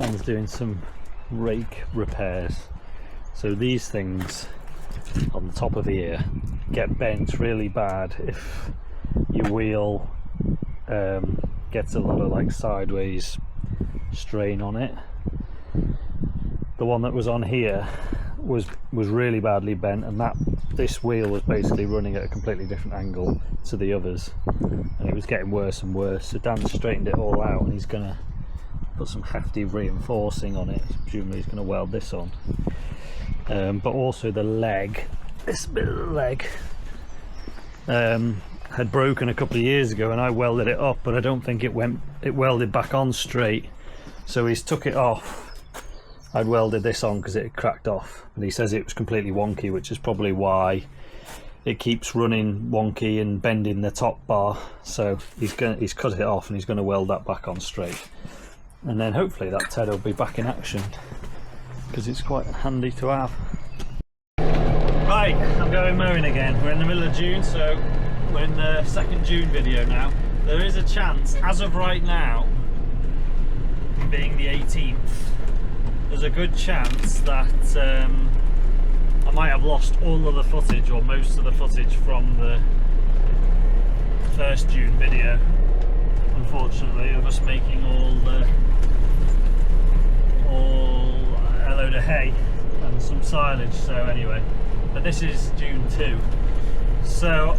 Dan's doing some rake repairs. So these things on the top of here get bent really bad if your wheel gets a lot of like sideways strain on it. The one that was on here was really badly bent, and this wheel was basically running at a completely different angle to the others, and it was getting worse and worse. So Dan straightened it all out, and he's gonna put some hefty reinforcing on it. Presumably he's gonna weld this on, but also the leg, this bit of the leg had broken a couple of years ago, and I welded it up, but I don't think it welded back on straight, so he's took it off. I'd welded this on because it had cracked off, and he says it was completely wonky, which is probably why it keeps running wonky and bending the top bar. So he's cut it off, and he's going to weld that back on straight, and then hopefully that TED will be back in action, because it's quite handy to have. Right, I'm going mowing again. We're in the middle of June, so we're in the second June video now. There is a chance, as of right now, being the 18th, there's a good chance that I might have lost all of the footage, or most of the footage, from the first June video, unfortunately, of us making a load of hay and some silage. So anyway, but this is June 2, so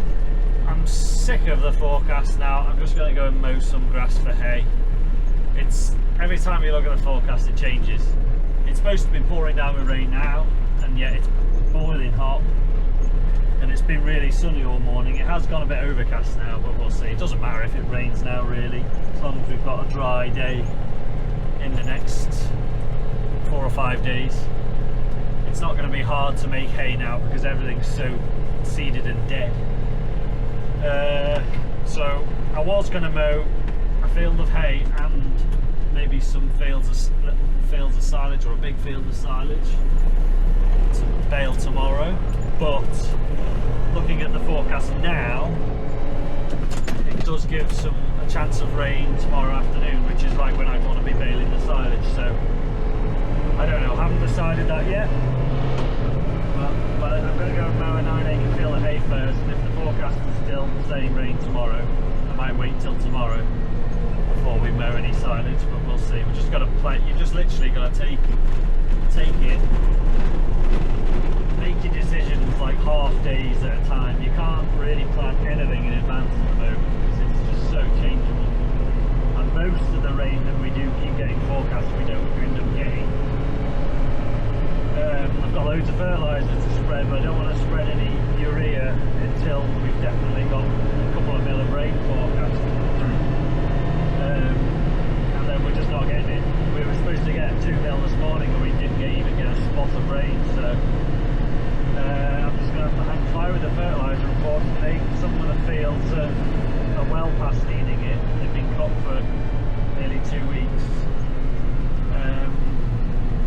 I'm sick of the forecast now. I'm just going to go and mow some grass for hay. It's every time you look at the forecast it changes. It's supposed to be pouring down with rain now, and yet it's boiling hot, and it's been really sunny all morning. It has gone a bit overcast now, but we'll see. It doesn't matter if it rains now, really, as long as we've got a dry day in the next 4 or 5 days. It's not going to be hard to make hay now because everything's so seeded and dead. So I was going to mow a field of hay and maybe some fields of silage, or a big field of silage, to bale tomorrow, but looking at the forecast now, it does give a chance of rain tomorrow afternoon, which is right when I want to be baling the silage. So I don't know, haven't decided that yet, but I'm going to go and mow a 9-acre field of hay first, and if the forecast is still saying rain tomorrow, I might wait till tomorrow before we mow any silage, but we'll see. We've just got to play. You've just literally got to take it, make your decisions like half days at a time. You can't really plan anything in advance at the moment because it's just so changeable. And most of the rain that we do keep getting forecast, we don't end up getting. I've got loads of fertiliser to spread, but I don't want to spread any urea until we've definitely got a couple of mil of rain forecast. And then we're just not getting it. We were supposed to get 2 mil this morning, and we didn't even get a spot of rain, so I'm just going to have to hang fire with the fertiliser, unfortunately. Some of the fields are well past needing it. They've been cropped for nearly 2 weeks.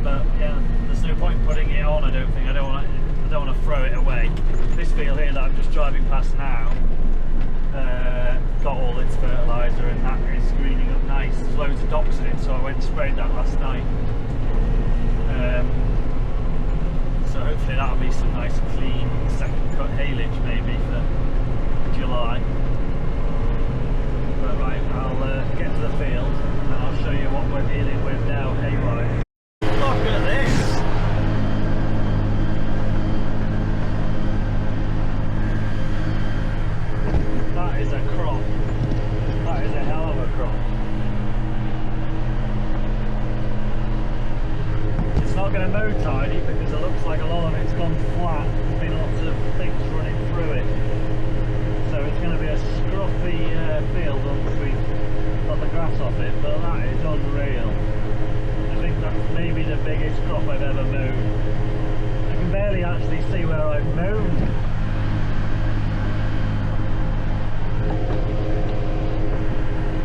But yeah, there's no point putting it on, I don't think. I don't want to throw it away. This field here that I'm just driving past now got all its fertiliser, and that is greening up nice. There's loads of docks in it, so I went and sprayed that last night. So hopefully that'll be some nice clean second cut haylage maybe for July. But right, I'll get to the field and I'll show you what we're dealing with now hay-wise. Look at this! That is a crop. That is a hell of a crop. It's not going to mow tidy because it looks like a lot of it's gone flat. There's been lots of things running through it. So it's going to be a scruffy field once we've got the grass off it, but that is unreal. I think that's maybe the biggest crop I've ever mown. I can barely actually see where I've mown.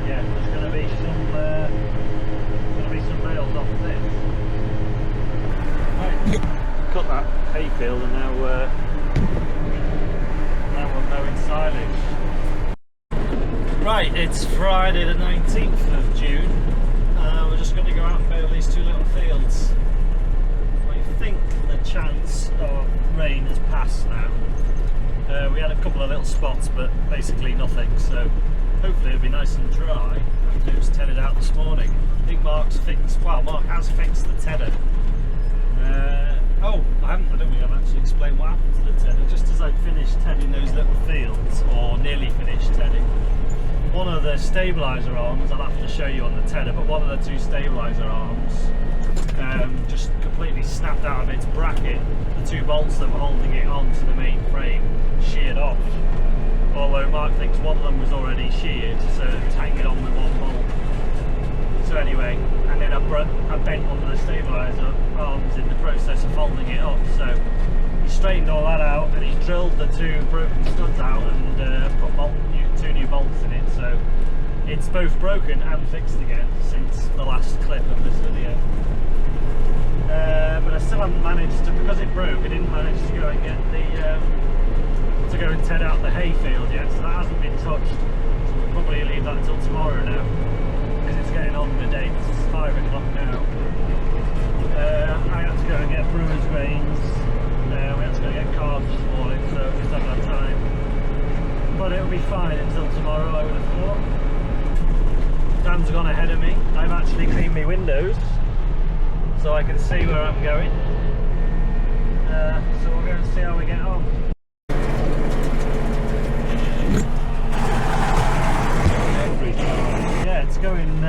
Yeah, there's going to be some bales off this. Right, cut that hayfield, and now we're mowing silage. Right, it's Friday the 19th of June. We're just going to go out and bale these these two little fields. I think the chance of rain has passed now. We had a couple of little spots, but basically nothing, so hopefully it'll be nice and dry after it was tedded out this morning. I think Mark has fixed the tedder. I don't think I've actually explained what happened to the tedder. Just as I'd finished tedding those little fields, or nearly finished tedding, one of the stabiliser arms, I'll have to show you on the tedder, but one of the two stabiliser arms just completely snapped out of its bracket. The two bolts that were holding it onto the main frame sheared off. Although Mark thinks one of them was already sheared, so it's hanging on with one bolt. So anyway, and then I bent one of the stabiliser arms in the process of folding it up. So he straightened all that out, and he drilled the two broken studs out and put two new bolts in it. So it's both broken and fixed again since the last clip of this video. But I still haven't managed to, because it broke, I didn't manage to go and get to go and ted out the hay field yet, so that hasn't been touched. So we'll probably leave that until tomorrow now, because it's getting on the date. It's 5 o'clock now. I had to go and get brewer's grains. We had to go and get carbs this morning, so we just haven't had time. But it'll be fine until tomorrow, I would have thought. Dan's gone ahead of me. I've actually cleaned my windows, so I can see where I'm going. So we'll go and see how we get on. Yeah, it's going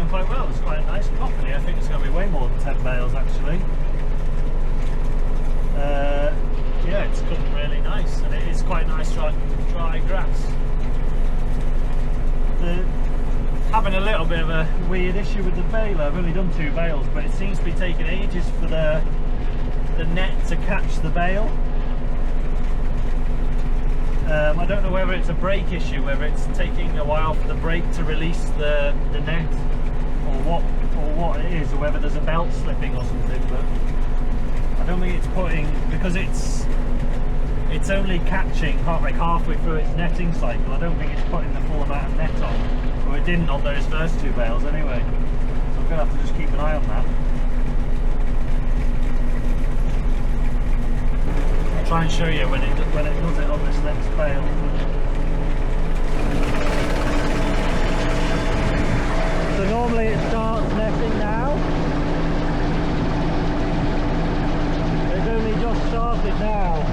quite well. It's quite a nice company. I think it's going to be way more than 10 bales actually. Yeah, it's come really nice, and it is quite nice dry grass. Having a little bit of a weird issue with the baler. I've only done 2 bales, but it seems to be taking ages for the net to catch the bale. I don't know whether it's a brake issue, whether it's taking a while for the brake to release the net, or what it is, or whether there's a belt slipping or something. But I don't think it's putting, because it's only catching like halfway through its netting cycle. I don't think it's putting the full amount of net on, or it didn't on those first 2 bales anyway. So I'm gonna have to just keep an eye on that. I'll try and show you when it does it on this next bale. So normally it starts netting now. It's only just started now.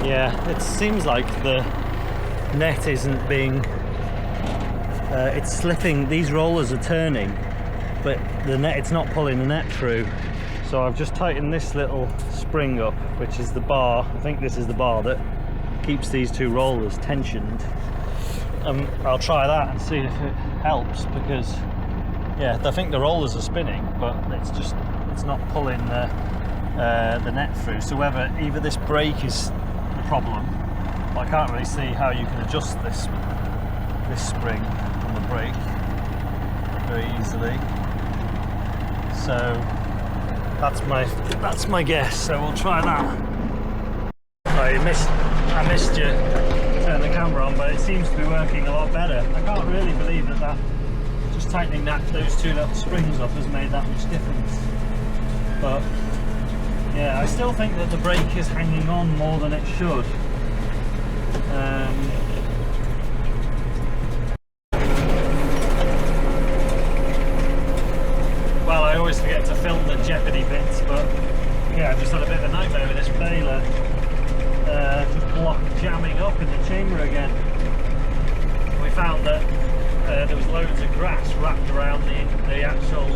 Yeah, it seems like the net isn't being, it's slipping. These rollers are turning, but the net, it's not pulling the net through. So I've just tightened this little spring up, which is the bar. I think this is the bar that keeps these 2 rollers tensioned. I'll try that and see if it helps, because yeah, I think the rollers are spinning, but it's not pulling the net through. So whether either this brake is the problem, I can't really see how you can adjust this spring on the brake very easily. So that's my guess. So we'll try that. I missed you turn the camera on, but it seems to be working a lot better. I can't really believe that just tightening those 2 little springs off has made that much difference. But yeah, I still think that the brake is hanging on more than it should. Well, I always forget to film the jeopardy bits, but yeah, I've just had a bit of a nightmare with this baler. Just jamming up in the chamber again. We found that there was loads of grass wrapped around the actual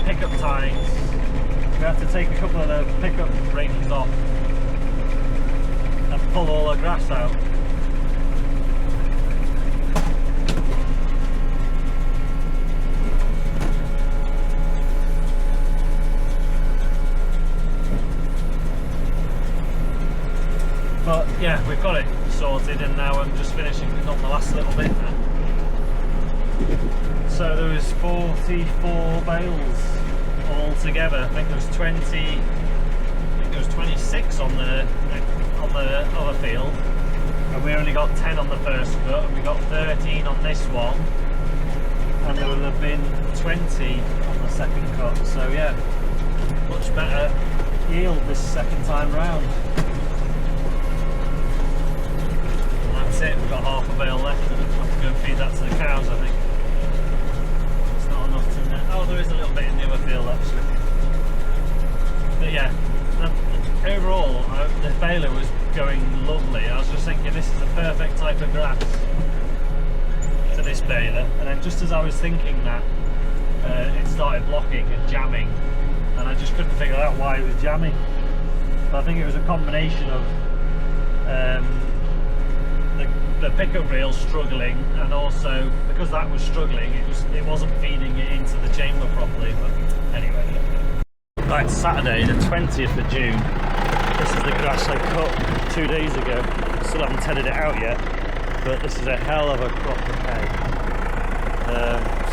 pickup tines. We have to take a couple of the pickup rings off and pull all the grass out. But yeah, we've got it sorted, and now I'm just finishing on the last little bit now. So there was 44 bales all together. I think there was 26 on the other field, and we only got 10 on the first cut, and we got 13 on this one, and there will have been 20 on the second cut. So yeah, much better yield this second time round. And that's it, we've got half a bale left, and we'll have to go and feed that to the cows, I think. It's not enough in there. Oh, there is a little bit in the other field actually. But yeah, overall, the baler was going lovely. I was just thinking this is the perfect type of grass for this baler, and then just as I was thinking that, it started blocking and jamming, and I just couldn't figure out why it was jamming. But I think it was a combination of the pickup reel struggling, and also because that was struggling, it wasn't feeding it into the chamber properly. But anyway, right, Saturday the 20th of June. This is the grass I cut 2 days ago. Still haven't tedded it out yet, but this is a hell of a crop of hay.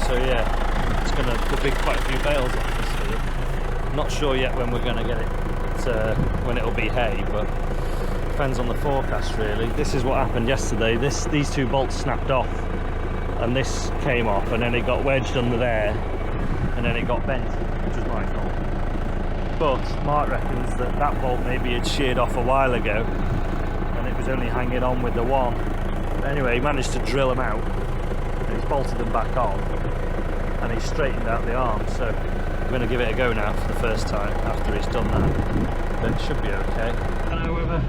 So yeah, it's there'll be quite a few bales off this field. Not sure yet when we're going to get it, when it'll be hay, but depends on the forecast really. This is what happened yesterday. These two bolts snapped off, and this came off, and then it got wedged under there, and then it got bent, which was my fault. But Mark reckons that bolt maybe had sheared off a while ago, and it was only hanging on with the one. But anyway, he managed to drill them out, and he's bolted them back on, and he's straightened out the arm. So I'm going to give it a go now for the first time after he's done that. But it should be okay. I don't know whether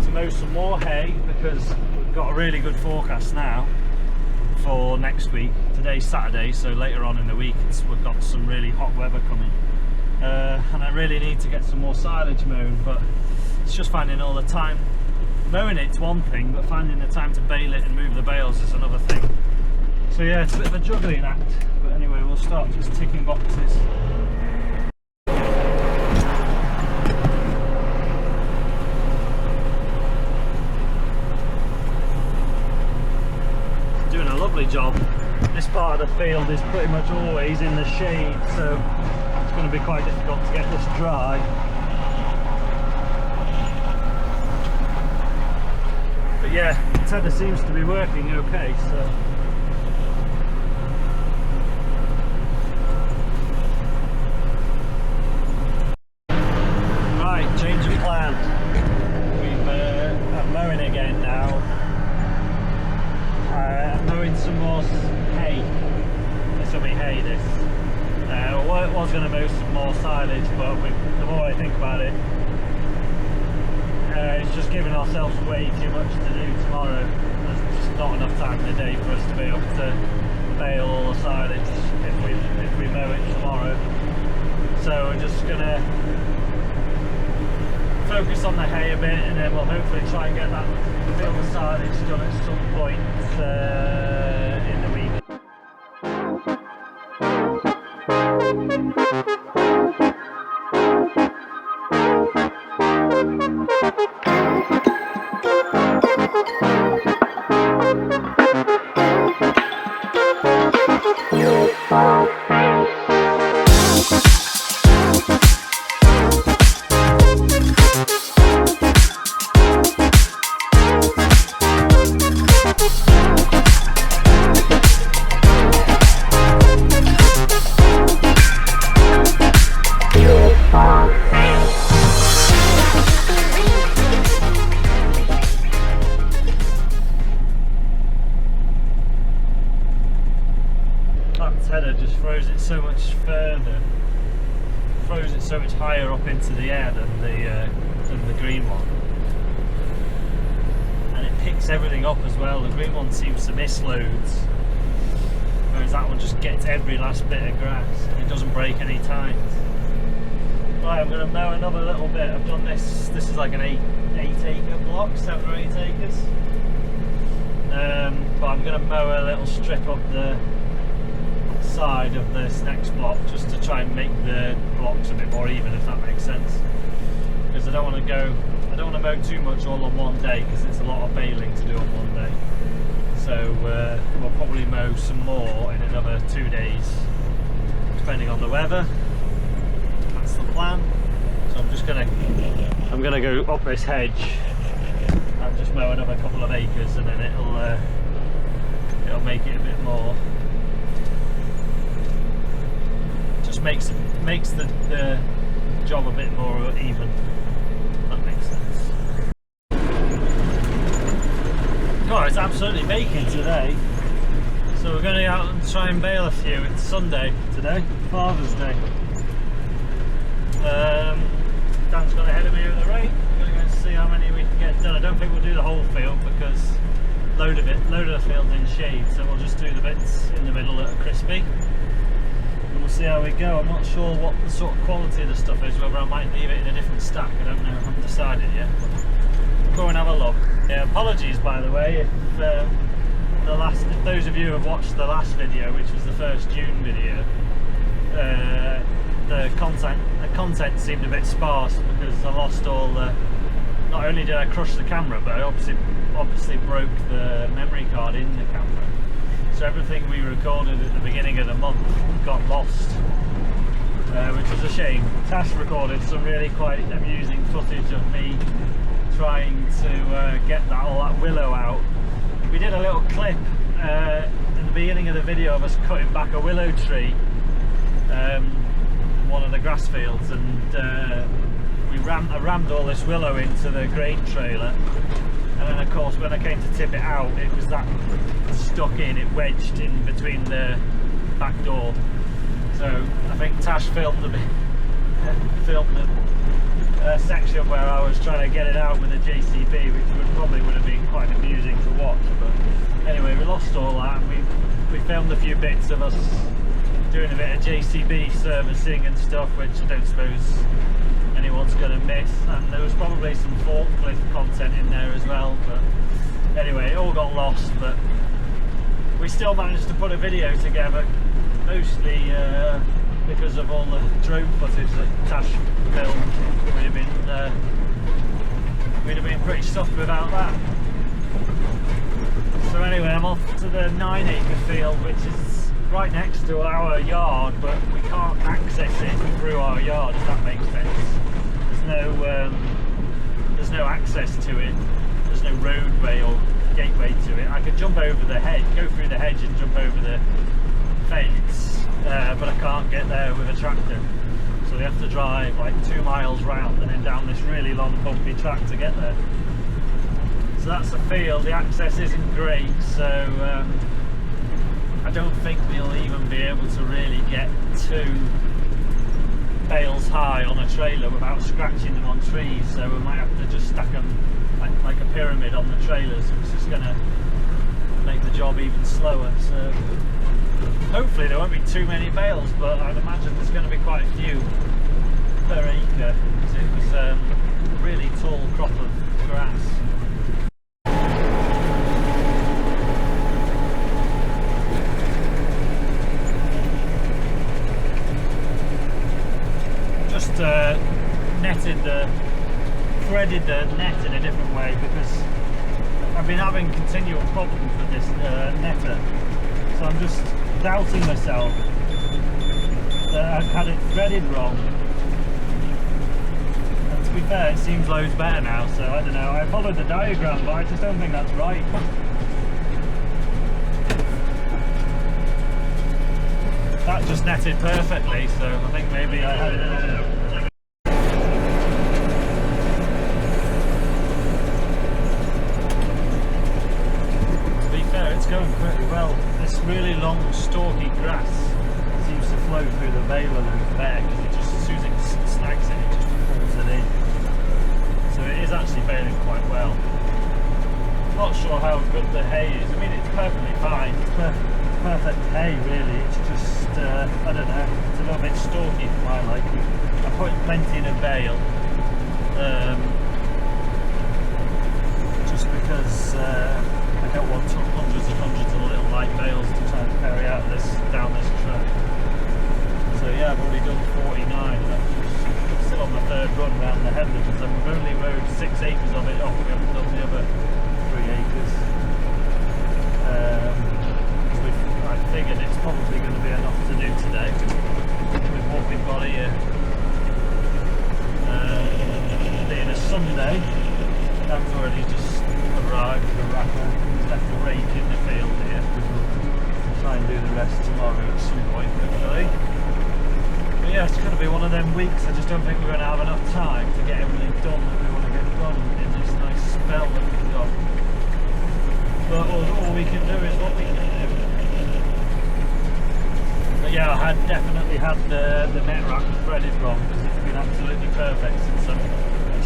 to mow some more hay, because we've got a really good forecast now for next week. Today's Saturday, so later on in the week we've got some really hot weather coming. And I really need to get some more silage mown, but it's just finding all the time. Mowing it's one thing, but finding the time to bale it and move the bales is another thing. So yeah, it's a bit of a juggling act, but anyway, we'll start just ticking boxes. Doing a lovely job. This part of the field is pretty much always in the shade, so it's going to be quite difficult to get this dry. But yeah, the tedder seems to be working okay, so right, change of plan. I'm mowing again now. I'm mowing some more hay. This will be hay, this. Well, I was going to mow some more silage, but the more I think about it, it's just giving ourselves way too much to do tomorrow. There's just not enough time in the day for us to be able to bale all the silage if we mow it tomorrow. So we're just going to focus on the hay a bit, and then we'll hopefully try and get that field of silage done at some point in the week. Header just throws it so much further, throws it so much higher up into the air than the green one, and it picks everything up as well. The green one seems to miss loads, whereas that one just gets every last bit of grass and it doesn't break any tines. Right, I'm going to mow another little bit. I've done this is like an 8 acre block, 7 or 8 acres, but I'm going to mow a little strip up the side of this next block just to try and make the blocks a bit more even, if that makes sense, because I don't want to mow too much all on one day, because it's a lot of baling to do on one day. So we'll probably mow some more in another 2 days, depending on the weather. That's the plan. So I'm gonna go up this hedge and just mow another couple of acres, and then it'll make it a bit more. Just makes the job a bit more even. That makes sense. Oh, it's absolutely baking today. So we're going to go out and try and bale a few. It's Sunday today, Father's Day. Dan's got ahead of me with the rate. We're going to go and see how many we can get done. I don't think we'll do the whole field because load of the field's in shade, so we'll just do the bits in the middle that are crispy. And we'll see how we go. I'm not sure what the sort of quality of the stuff is, whether I might leave it in a different stack. I don't know, I haven't decided yet. But go and have a look. Yeah, apologies by the way if those of you who have watched the last video, which was the first June video, the content seemed a bit sparse because I lost all the. Not only did I crush the camera, but I obviously broke the memory card in the camera. So everything we recorded at the beginning of the month got lost, which was a shame. Tash recorded some really quite amusing footage of me trying to get all that willow out. We did a little clip in the beginning of the video of us cutting back a willow tree in one of the grass fields, and I rammed all this willow into the grain trailer, and then of course when I came to tip it out, it was that stuck in, it wedged in between the back door. So I think Tash filmed a section where I was trying to get it out with a JCB, which probably would have been quite amusing to watch. But anyway, we lost all that, and we filmed a few bits of us doing a bit of JCB servicing and stuff, which I don't suppose anyone's going to miss. And there was probably some forklift content in there as well, but anyway, it all got lost. But we still managed to put a video together, mostly because of all the drone footage that Tash filmed. We'd have been pretty stuffed without that. So anyway, I'm off to the 9-acre field, which is right next to our yard, but we can't access it through our yard, if that makes sense. There's no access to it. There's no roadway or gateway to it. I could jump over the hedge, go through the hedge and jump over the fence, but I can't get there with a tractor. So we have to drive like 2 miles round and then down this really long bumpy track to get there. So that's the field. The access isn't great, so I don't think we'll even be able to really get 2 bales high on a trailer without scratching them on trees, so we might have to just stack them like a pyramid on the trailers, which is going to make the job even slower. So hopefully there won't be too many bales, but I'd imagine there's going to be quite a few per acre, because it was a really tall crop of grass. Just threaded the net in a different way, because I've been having continual problems with this netter, so I'm just doubting myself that I've had it threaded wrong. And to be fair, it seems loads better now, so I don't know. I followed the diagram, but I just don't think that's right. That just netted perfectly, so I think maybe I had it wrong. To be fair, it's going pretty well. This really long stalky grass seems to flow through the baler loop there, because it just, as soon as it snags it, it just pulls it in. So it is actually baling quite well. Not sure how good the hay is. I mean, it's perfectly fine. It's perfect hay, really. It's just, I don't know, it's a little bit stalky for my liking. I put plenty in a bale, just because I don't want hundreds and hundreds of little light bales to try and carry out down this track. So yeah, I've already done 49, and I'm still on the 3rd run round the headlands, and we've only rode 6 acres of it off. We haven't done the other 3 acres. I figured it's probably going to be enough to do today with what we've got here. Being a Sunday, Dan's already just progress tomorrow at some point, hopefully. But yeah, it's going to be one of them weeks. I just don't think we're going to have enough time to get everything done that we want to get done in this nice spell that we've got. But all we can do is what we can do. But yeah, I had definitely had the net rack threaded wrong because it's been absolutely perfect since I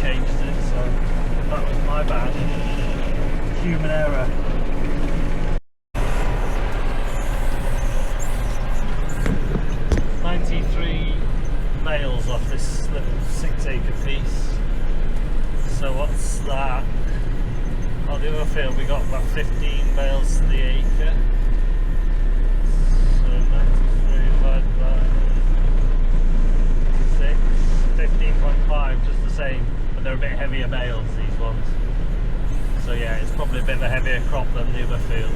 changed it, so that was my bad. Human error. Bales off this little 6-acre piece. So what's that? On the other field we got about 15 bales to the acre. So 93 divided by 6, 15.5, just the same, but they're a bit heavier bales, these ones. So yeah, it's probably a bit of a heavier crop than the other field.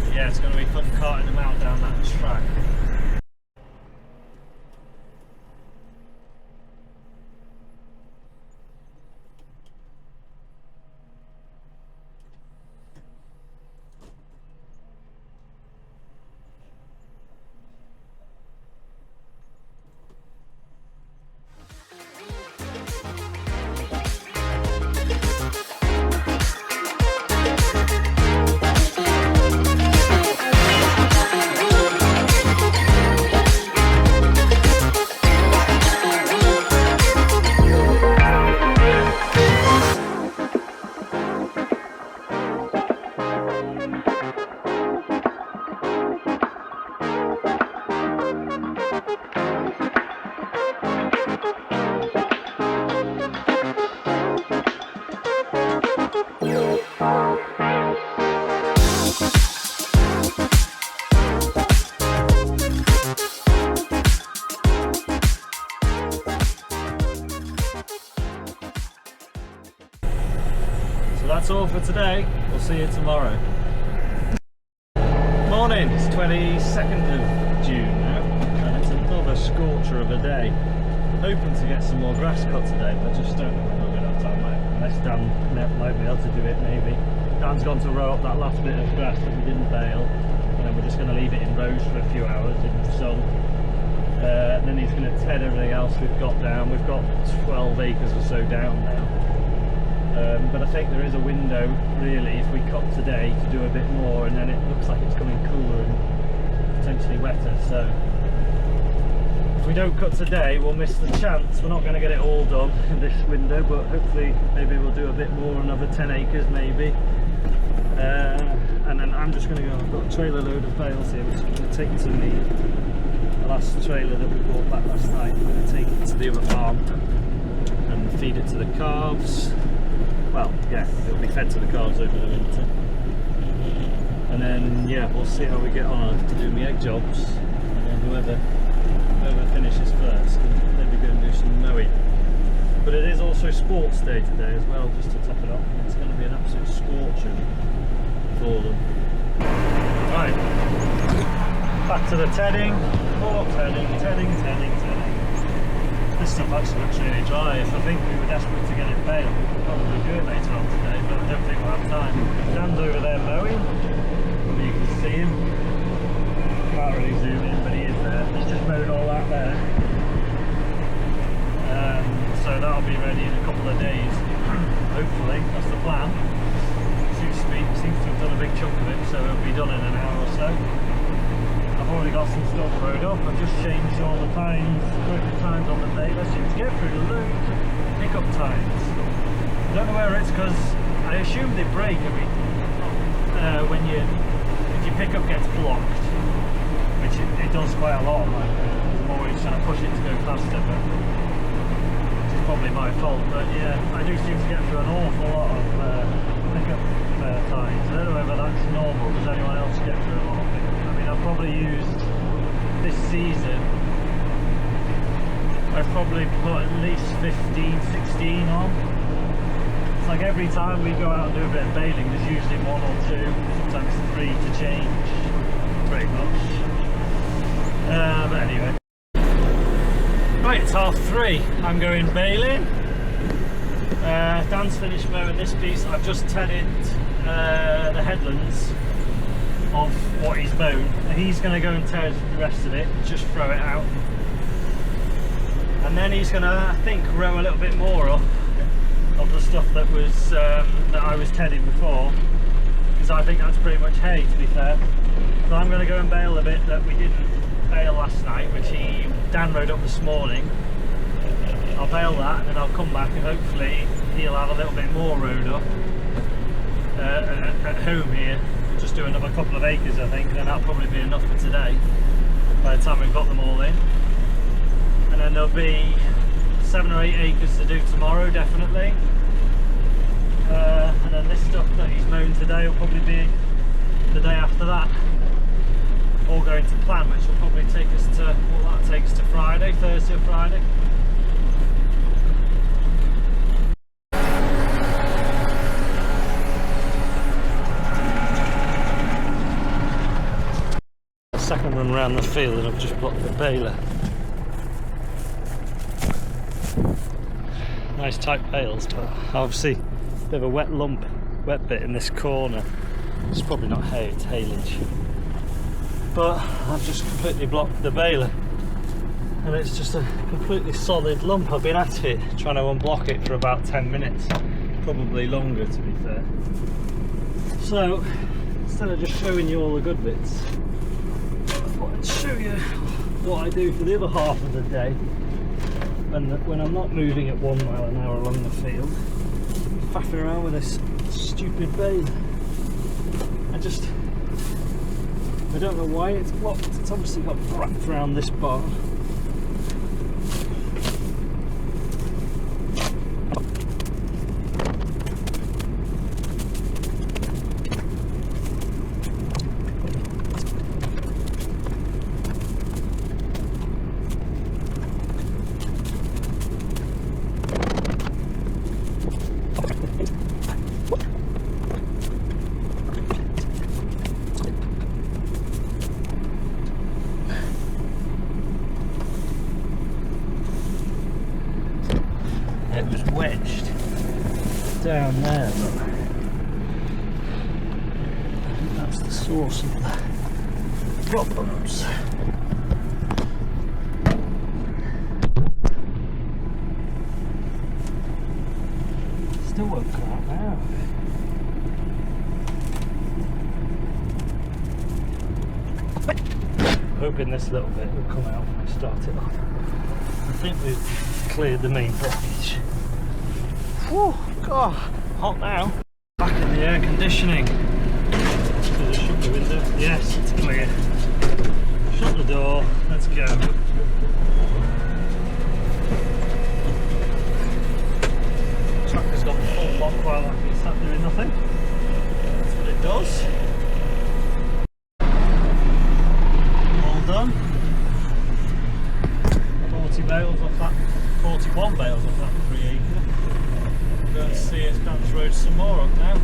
But yeah, it's going to be fun carting them out down that track. That's all for today. We'll see you tomorrow. Morning, it's 22nd of June now, and it's another scorcher of a day. Hoping to get some more grass cut today, but I just don't know if we're going to have time, unless Dan might be able to do it, maybe. Dan's gone to row up that last bit of grass that we didn't bale, and then we're just going to leave it in rows for a few hours in the sun. And then he's going to ted everything else we've got down. We've got 12 acres or so down now. But I think there is a window, really, if we cut today, to do a bit more, and then it looks like it's coming cooler and potentially wetter. So if we don't cut today, we'll miss the chance. We're not going to get it all done in this window, but hopefully maybe we'll do a bit more, another 10 acres maybe. And then I'm just going to go, I've got a trailer load of bales here, which I'm going to take to the last trailer that we bought back last night. I'm going to take it to the other farm and feed it to the calves. Well, yeah, it'll be fed to the calves over the winter. And then, yeah, we'll see how we get on to do my egg jobs. And then whoever finishes first can maybe go and do some mowing. But it is also sports day today as well, just to top it off. It's going to be an absolute scorcher for them. Right, back to the tedding. More tedding. This stuff actually looks really dry. If I think we were desperate to get it baled, we could probably do it later on today, but I don't think we'll have time. Dan's over there mowing, you can see him. Can't really zoom in, but he is there. He's just mowed all that there. So that'll be ready in a couple of days, hopefully. That's the plan. Seems to have done a big chunk of it, so it'll be done in an hour or so. I've already got some stuff rowed up. I've just changed all the correct times on the baler. Seems to get through loads of pickup times. I don't know whether it's because I assume they break when if your pickup gets blocked, which it does quite a lot. Like, I'm always trying to push it to go faster, but which is probably my fault. But yeah, I do seem to get through an awful lot of pickup times. I don't know whether that's normal. Does anyone else get through a lot of pickup? I've probably used this season, I've probably put at least 15, 16 on. It's like every time we go out and do a bit of baling, there's usually 1 or 2, sometimes 3 to change, pretty much. But anyway. Right, it's 3:30. I'm going baling. Dan's finished mowing this piece. I've just tedded the headlands of what he's mown. He's going to go and tear the rest of it, just throw it out. And then he's going to, I think, row a little bit more up of the stuff that was that I was tedding before, because I think that's pretty much hay, to be fair. So I'm going to go and bale a bit that we didn't bale last night, which Dan rode up this morning. I'll bale that and then I'll come back and hopefully he'll have a little bit more rode up at home here. We'll just do another couple of acres, I think, and then that'll probably be enough for today by the time we've got them all in. And then there'll be 7 or 8 acres to do tomorrow, definitely. And then this stuff that he's mown today will probably be the day after that. All going to plan, which will probably take us to, what that takes to Friday, Thursday or Friday. Second run around the field and I've just blocked the baler. Nice tight bales, but obviously a bit of a wet lump, wet bit in this corner. It's probably not hay, it's haylage. But I've just completely blocked the baler and it's just a completely solid lump. I've been at it trying to unblock it for about 10 minutes, probably longer to be fair. So instead of just showing you all the good bits, I'd show you what I do for the other half of the day when I'm not moving at 1 mile an hour along the field, faffing around with this stupid baler. I don't know why it's blocked. It's obviously got wrapped around this bar. It was wedged down there, but I think that's the source of the problems. Still won't come out now. Hoping this little bit will come out when I start it off. I think we've cleared the main blockage. Whew, God, hot now. Back in the air conditioning. Should I shut the window? Yes, it's clear. Shut the door, let's go. Tractor's got the full lock while it's sat doing nothing. That's what it does. All done. 40 bales off that, 41 bales off that 3 acre. We're going to see if Dan's rode some more up now.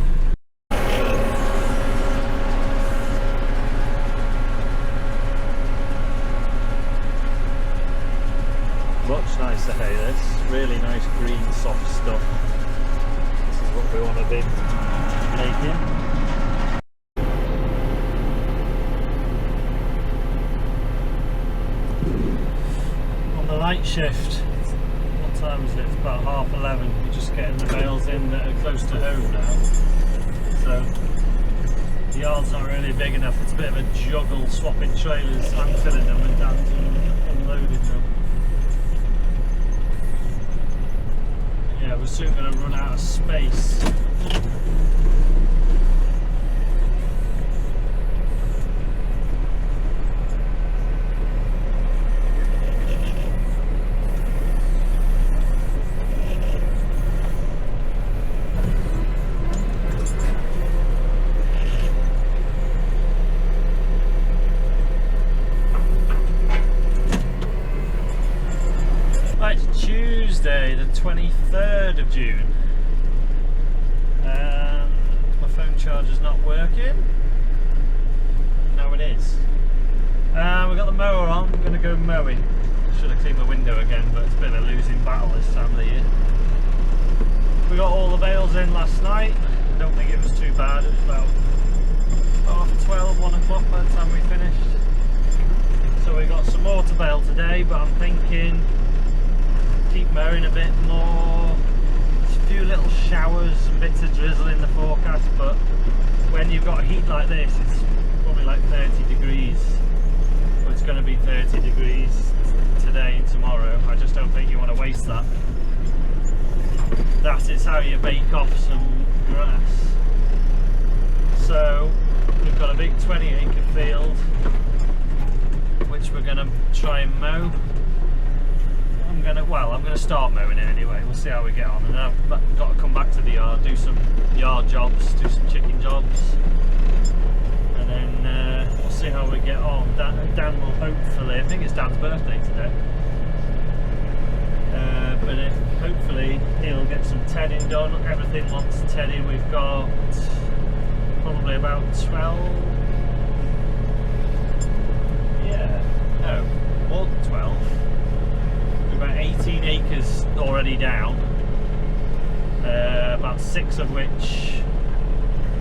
Much nicer hay this, really nice green soft stuff. This is what we want to be making. Night shift. What time is it? It's about 11:30. We're just getting the bales in that are close to home now. So the yard's not really big enough. It's a bit of a juggle, swapping trailers. I'm filling them and Dan's unloading them. Yeah, we're soon going to run out of space. Tuesday the 23rd of June and my phone charger's not working. Now it is. We've got the mower on, I'm going to go mowing. Should have cleaned the window again, but it's been a losing battle this time of the year. We got all the bales in last night. I don't think it was too bad. It was about 12:30, 1 o'clock by the time today, but I'm thinking keep mowing a bit more. There's a few little showers and bits of drizzle in the forecast, but when you've got heat like this, it's probably like 30 degrees. Well, it's going to be 30 degrees today and tomorrow. I just don't think you want to waste that. That is how you bake off some grass. So we've got a big 20-acre field which we're going to try and mow. I'm going to start mowing it anyway. We'll see how we get on, and then I've got to come back to the yard, do some yard jobs, do some chicken jobs, and then we'll see how we get on. Dan will hopefully, I think it's Dan's birthday today, but hopefully he'll get some tedding done. Everything wants tedding. We've got probably about 12, no, more than 12. We've about 18 acres already down, about 6 of which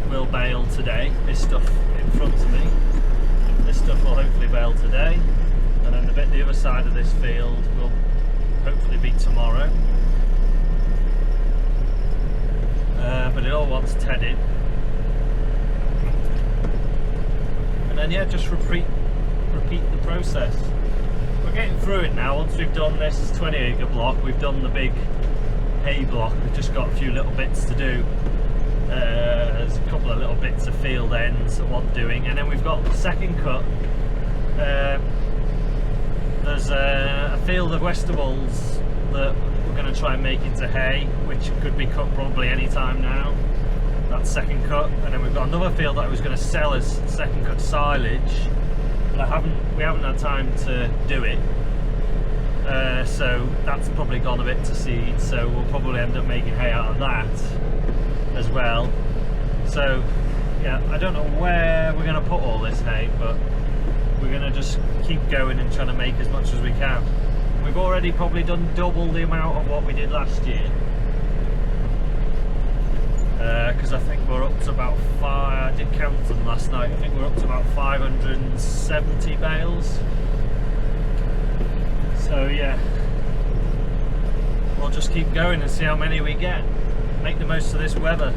will bale today. This stuff in front of me, this stuff will hopefully bale today, and then the bit the other side of this field will hopefully be tomorrow. But it all wants tedding, and then yeah, just repeat the process. We're getting through it now. Once we've done this 20-acre block, we've done the big hay block, we've just got a few little bits to do. There's a couple of little bits of field ends that want doing, and then we've got the second cut. There's a field of vegetables that we're going to try and make into hay, which could be cut probably any time now. That's second cut. And then we've got another field that I was going to sell as second cut silage, but we haven't had time to do it. So that's probably gone a bit to seed, so we'll probably end up making hay out of that as well. So yeah, I don't know where we're going to put all this hay, but we're going to just keep going and trying to make as much as we can. We've already probably done double the amount of what we did last year, because I think we're up to about I did count them last night, I think we're up to about 570 bales. So yeah, we'll just keep going and see how many we get. Make the most of this weather.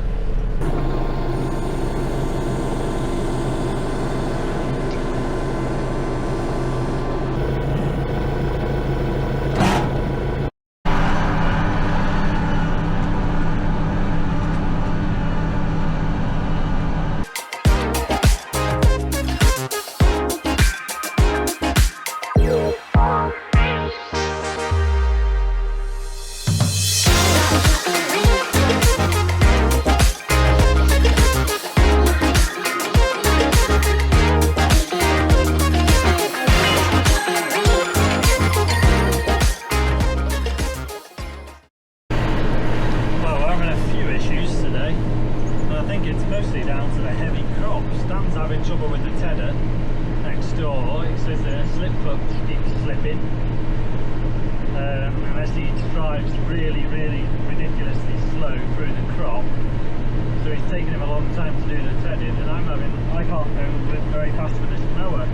Trouble with the tedder next door. It says the slip clutch keeps slipping, unless he drives really ridiculously slow through the crop, so it's taking him a long time to do the tedding, and I can't go very fast with this mower.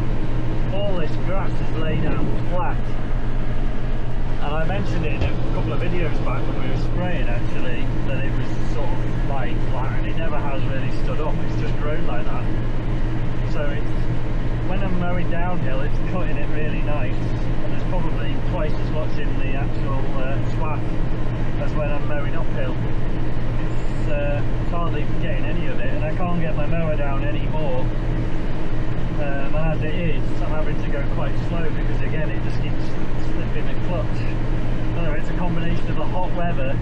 All this grass is laid out flat, and I mentioned it in a couple of videos back when we were spraying actually, that it was sort of lying flat, and it never has really stood up, it's just grown like that. So when I'm mowing downhill, it's cutting it really nice, and there's probably twice as much in the actual swath as when I'm mowing uphill. It's hardly getting any of it, and I can't get my mower down anymore. And as it is, I'm having to go quite slow because again it just keeps slipping the clutch. So it's a combination of the hot weather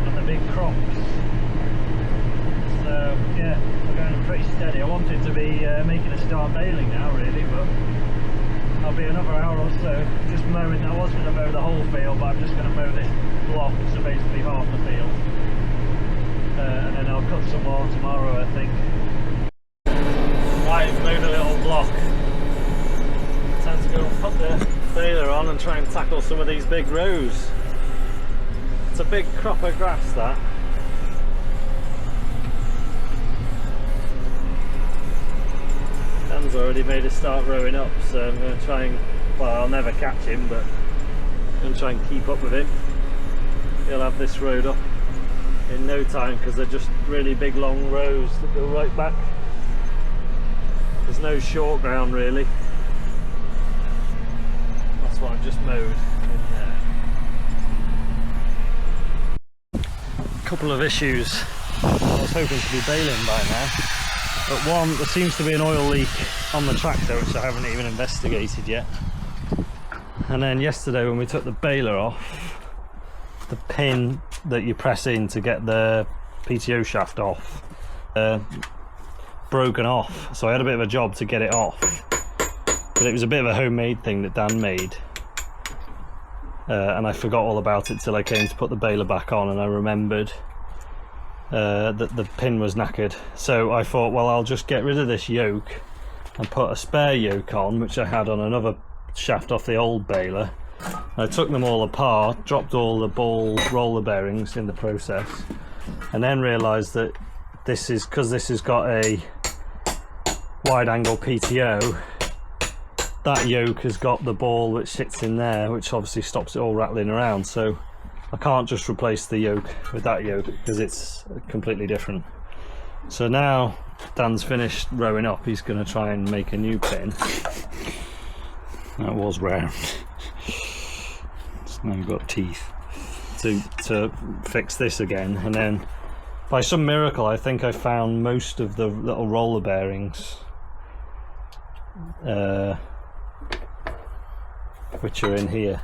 and the big crops. So yeah, we're going pretty steady. I wanted to be making a start baling now really, but I'll be another hour or so just mowing. I was going to mow the whole field, but I'm just going to mow this block, so basically half the field, and then I'll cut some more tomorrow I think. Right, I've mowed a little block. Time to go and put the baler on and try and tackle some of these big rows. It's a big crop of grass that. Dan's already made a start rowing up, so I'm going to try and well, I'll never catch him, but I'm going to try and keep up with him. He'll have this road up in no time because they're just really big long rows that go right back. There's no short ground really. That's what I've just mowed in there. A couple of issues. I was hoping to be baling by now, but one, there seems to be an oil leak on the tractor which I haven't even investigated yet. And then yesterday when we took the baler off, the pin that you press in to get the PTO shaft off broken off, so I had a bit of a job to get it off, but it was a bit of a homemade thing that Dan made, and I forgot all about it till I came to put the baler back on, and I remembered that the pin was knackered. So I thought, well, I'll just get rid of this yoke and put a spare yoke on, which I had on another shaft off the old baler. I took them all apart, dropped all the ball roller bearings in the process, and then realised that this is because this has got a wide angle PTO, that yoke has got the ball which sits in there, which obviously stops it all rattling around. So I can't just replace the yoke with that yoke because it's completely different. So now Dan's finished rowing up, he's going to try and make a new pin. That was round. It's now got teeth to fix this again, and then by some miracle I think I found most of the little roller bearings which are in here,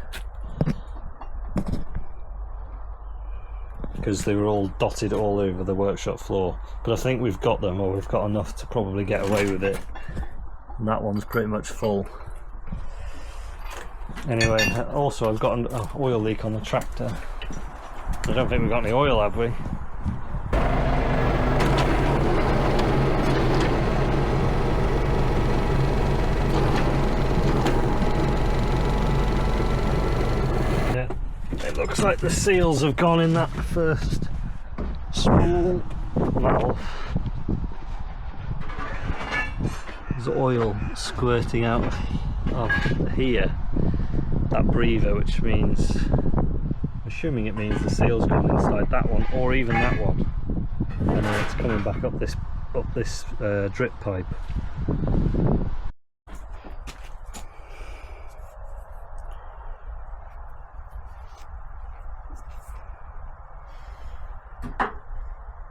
because they were all dotted all over the workshop floor, but I think we've got them, or we've got enough to probably get away with it. And that one's pretty much full. Anyway, also I've got an oil leak on the tractor. I don't think we've got any oil, have we? Yeah, it looks like the seals have gone in that first small valve. There's oil squirting out of here, that breather, which means, assuming it means the seal's gone inside that one, or even that one, and then it's coming back up this drip pipe.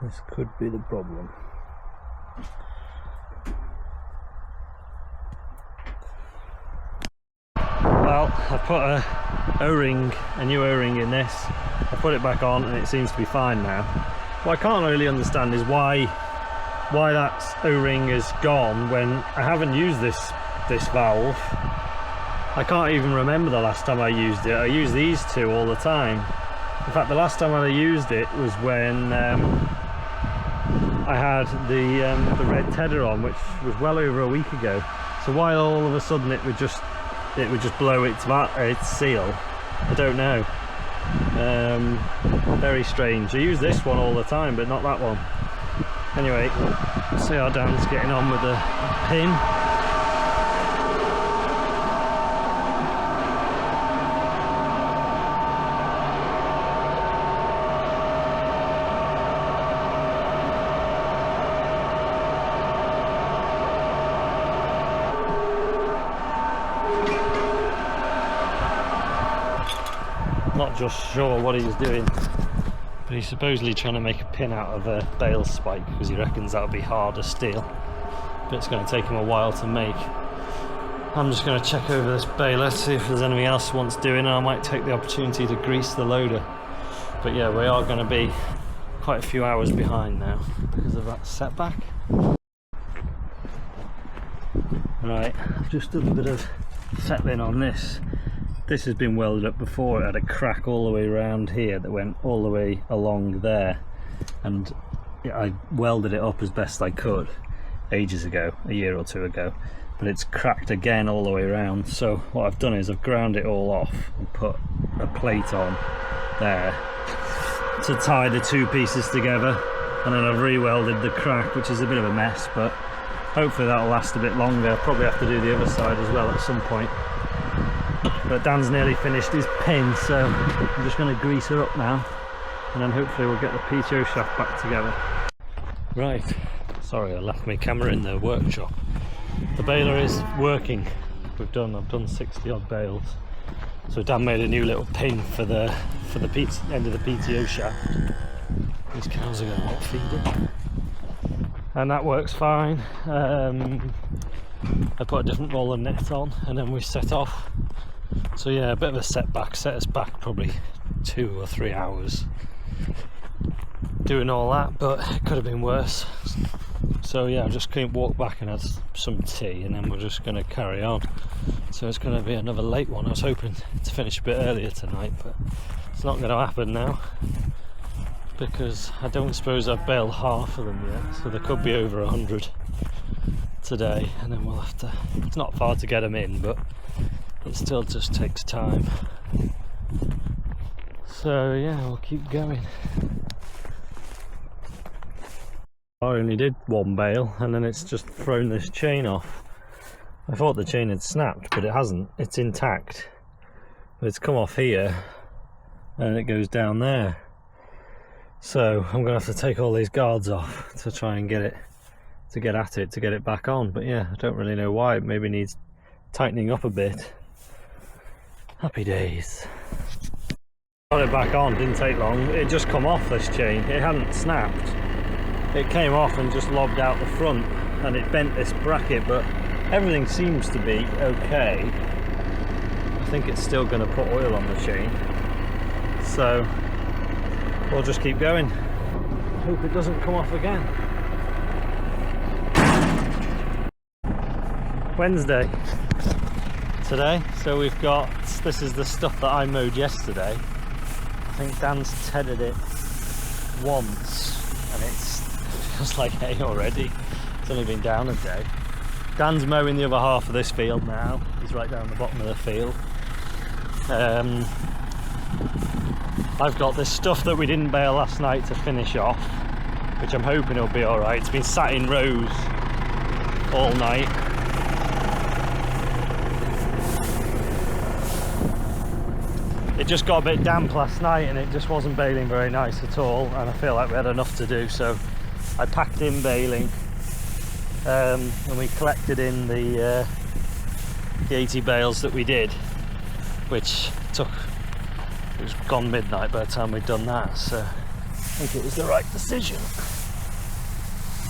This could be the problem. Well, I put a new O-ring in this, I put it back on and it seems to be fine now. What I can't really understand is why that O-ring is gone when I haven't used this valve. I can't even remember the last time I used it. I use these two all the time. In fact, the last time I used it was when I had the red tether on, which was well over a week ago. So why all of a sudden it would just blow its seal, I don't know. Very strange. I use this one all the time, but not that one. Anyway, see how Dan's getting on with the pin. Not just sure what he's doing, but he's supposedly trying to make a pin out of a bale spike because he reckons that'll be harder steel, but it's going to take him a while to make. I'm just going to check over this baler, see if there's anything else he wants doing, and I might take the opportunity to grease the loader. But yeah, we are going to be quite a few hours behind now because of that setback. Right, I've just done a bit of settling on this. This has been welded up before. It had a crack all the way around here that went all the way along there, and I welded it up as best I could ages ago, a year or two ago, but it's cracked again all the way around. So what I've done is I've ground it all off and put a plate on there to tie the two pieces together, and then I've re-welded the crack, which is a bit of a mess, but hopefully that'll last a bit longer. I'll probably have to do the other side as well at some point. But Dan's nearly finished his pin, so I'm just going to grease her up now, and then hopefully we'll get the PTO shaft back together. Right, sorry I left my camera in the workshop. The baler is working. I've done 60 odd bales. So Dan made a new little pin for the end of the PTO shaft. These cows are going to not feed it. And that works fine. I put a different roller net on and then we set off. So yeah, a bit of a setback, set us back probably 2 or 3 hours doing all that, but it could have been worse. So yeah, I'm just going to walk back and have some tea, and then we're just going to carry on. So it's going to be another late one. I was hoping to finish a bit earlier tonight, but it's not going to happen now, because I don't suppose I've baled half of them yet, so there could be over 100 today, and then we'll have to, it's not far to get them in, but it still just takes time. So yeah, we'll keep going. I only did one bale and then it's just thrown this chain off. I thought the chain had snapped, but it hasn't. It's intact. But it's come off here and it goes down there. So I'm gonna have to take all these guards off to try and get it, to get it back on. But yeah, I don't really know why. It maybe needs tightening up a bit. Happy days. Got it back on, didn't take long. It just come off, this chain. It hadn't snapped. It came off and just lobbed out the front, and it bent this bracket, but everything seems to be okay. I think it's still going to put oil on the chain, so we'll just keep going. Hope it doesn't come off again. Wednesday today, so we've got, this is the stuff that I mowed yesterday. I think Dan's tedded it once and it feels like hay already. It's only been down a day. Dan's mowing the other half of this field now. He's right down the bottom of the field. I've got this stuff that we didn't bale last night to finish off, which I'm hoping will be alright. It's been sat in rows all night. It just got a bit damp last night and it just wasn't baling very nice at all, and I feel like we had enough to do, so I packed in baling, and we collected in the 80 bales that we did, which took, it was gone midnight by the time we'd done that, so I think it was the right decision.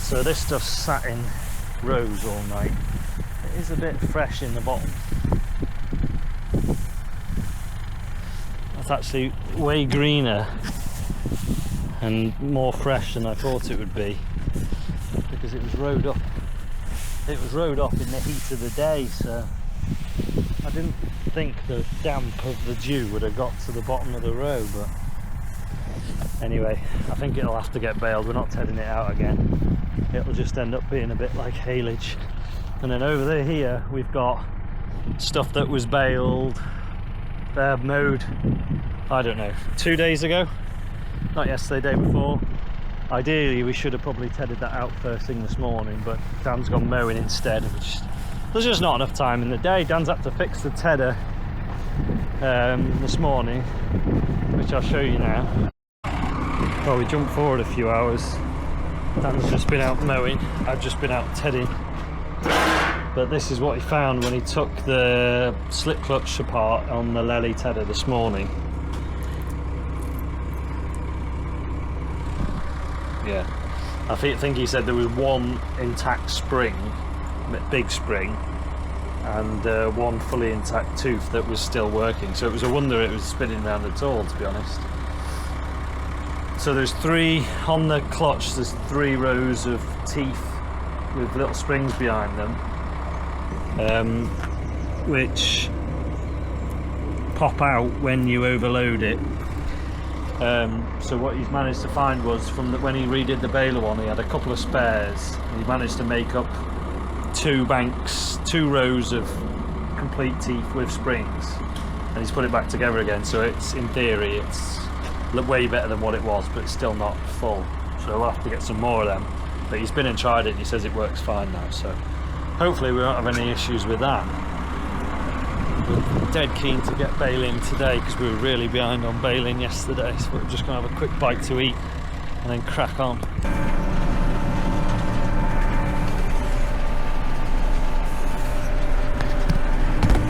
So this stuff sat in rows all night. It is a bit fresh in the bottom. It's actually way greener and more fresh than I thought it would be, because it was rowed up. It was rowed up in the heat of the day, so I didn't think the damp of the dew would have got to the bottom of the row, but anyway, I think it'll have to get baled. We're not tedding it out again. It'll just end up being a bit like haylage. And then over there here we've got stuff that was baled, mowed, I don't know, 2 days ago, not yesterday, day before. Ideally we should have probably tedded that out first thing this morning, but Dan's gone mowing instead. There's just not enough time in the day. Dan's had to fix the tedder this morning, which I'll show you now. Well, we jumped forward a few hours. Dan's just been out mowing, I've just been out tedding. But this is what he found when he took the slip clutch apart on the Lely tedder this morning. Yeah, I think he said there was one intact spring, big spring, and one fully intact tooth that was still working. So it was a wonder it was spinning around at all, to be honest. So there's three on the clutch. There's 3 rows of teeth with little springs behind them, which pop out when you overload it. So what he's managed to find was, from when he redid the baler one, he had a couple of spares, and he managed to make up 2 banks, 2 rows of complete teeth with springs, and he's put it back together again. So it's, in theory, it's way better than what it was, but it's still not full, so we'll have to get some more of them. But he's been and tried it and he says it works fine now, so hopefully we won't have any issues with that. We're dead keen to get bailing today because we were really behind on bailing yesterday, so we're just going to have a quick bite to eat and then crack on.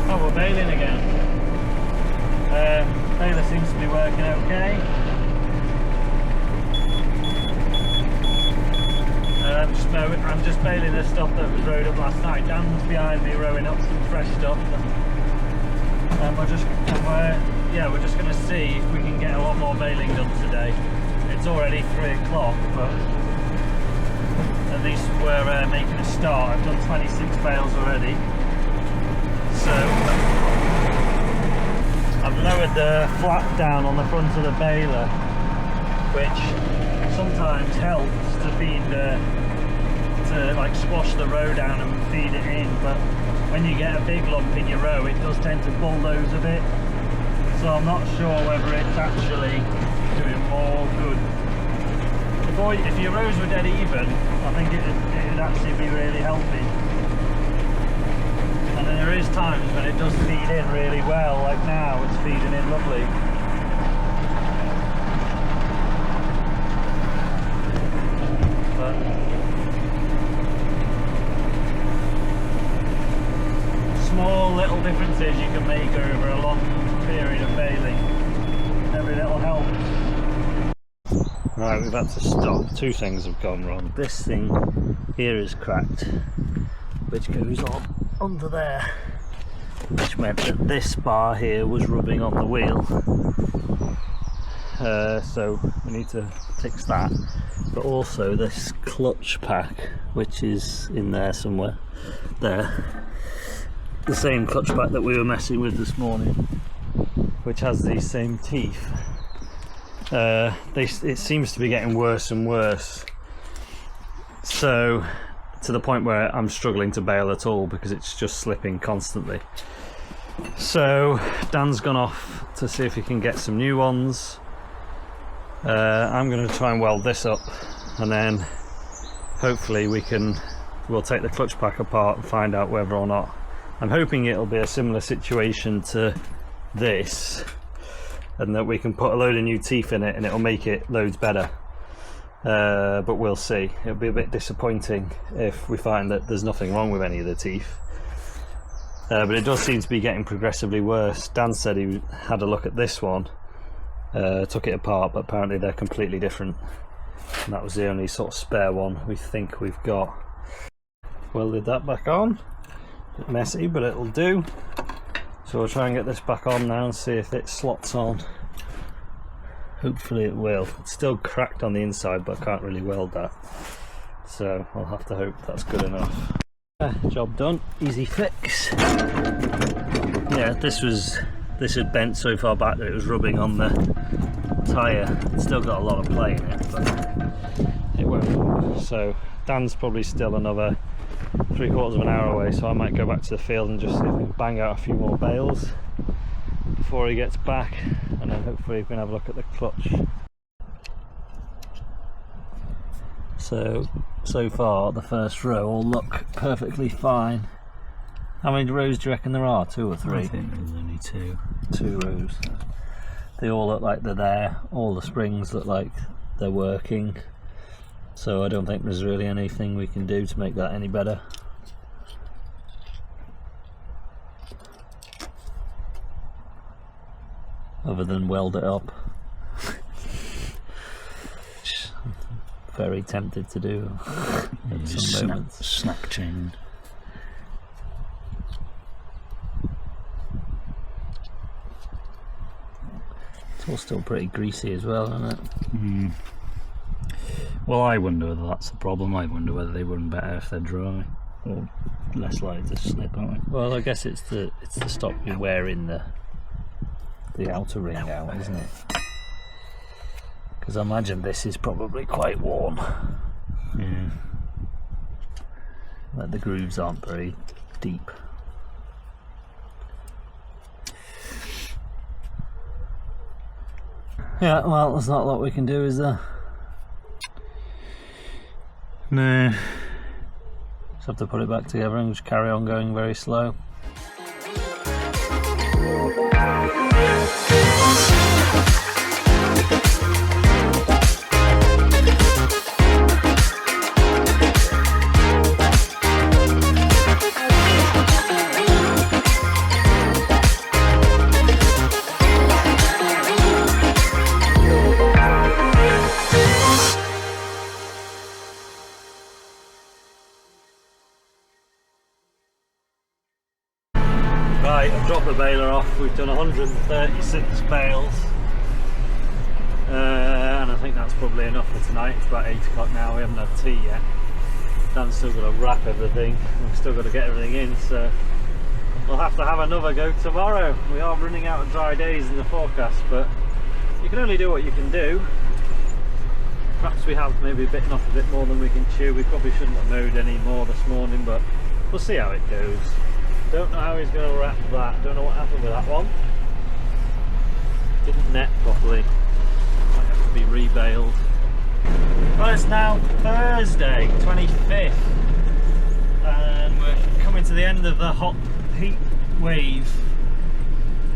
Oh, we're bailing again. Bailer seems to be working okay. I'm just bailing the stuff that was rowed up last night. Dan's behind me rowing up some fresh stuff. And we're just going to see if we can get a lot more bailing done today. It's already 3 o'clock, but at least we're making a start. I've done 26 bails already. So I've lowered the flap down on the front of the baler, which sometimes helps to feed to like squash the row down and feed it in, but when you get a big lump in your row it does tend to bulldoze a bit, so I'm not sure whether it's actually doing more good. If your rows were dead even, I think it'd actually be really helping. And then there is times when it does feed in really well, like now it's feeding in lovely. But small little differences you can make over a long period of bailing. Every little helps. Right, we've had to stop. Two things have gone wrong. This thing here is cracked, which goes on under there, which meant that this bar here was rubbing on the wheel. So we need to fix that. But also this clutch pack, which is in there somewhere, there. The same clutch pack that we were messing with this morning, which has these same teeth. It seems to be getting worse and worse, so to the point where I'm struggling to bail at all because it's just slipping constantly. So Dan's gone off to see if he can get some new ones. I'm going to try and weld this up, and then hopefully we'll take the clutch pack apart and find out whether or not. I'm hoping it'll be a similar situation to this, and that we can put a load of new teeth in it and it'll make it loads better. But we'll see. It'll be a bit disappointing if we find that there's nothing wrong with any of the teeth. But it does seem to be getting progressively worse. Dan said he had a look at this one, took it apart, but apparently they're completely different. And that was the only sort of spare one we think we've got. Welded that back on. A bit messy, but it'll do. So we'll try and get this back on now and see if it slots on. Hopefully it will. It's still cracked on the inside, but I can't really weld that. So I'll have to hope that's good enough. Job done. Easy fix. Yeah, this had bent so far back that it was rubbing on the tyre. It's still got a lot of play in it, but it won't move. So Dan's probably still another 3/4 of an hour away, so I might go back to the field and just see if we can bang out a few more bails before he gets back, and then hopefully we can have a look at the clutch. So far the first row all look perfectly fine. How many rows do you reckon there are? 2 or 3? I think there's only 2. 2 rows. They all look like they're there. All the springs look like they're working. So I don't think there's really anything we can do to make that any better. Other than weld it up. Which I'm very tempted to do at some moments. Snap chain. It's all still pretty greasy as well, isn't it? Mm. Well, I wonder whether that's the problem. I wonder whether they run better if they're dry, or less likely to slip, aren't they? Well, I guess it's to stop you wearing the outer ring out, isn't it? Because I imagine this is probably quite worn. Yeah. Like the grooves aren't very deep. Yeah, well, there's not a lot we can do, is there? No. Just have to put it back together and just carry on going very slow. Right, I've dropped the baler off. We've done 136 bales, and I think that's probably enough for tonight. It's about 8 o'clock now. We haven't had tea yet. Dan's still got to wrap everything. We've still got to get everything in, so we'll have to have another go tomorrow. We are running out of dry days in the forecast, but you can only do what you can do. Perhaps we have maybe bitten off a bit more than we can chew. We probably shouldn't have mowed any more this morning, but we'll see how it goes. Don't know how he's going to wrap that. Don't know what happened with that one. Didn't net properly. Might have to be rebaled. Well, it's now Thursday, 25th, and we're coming to the end of the hot heat wave.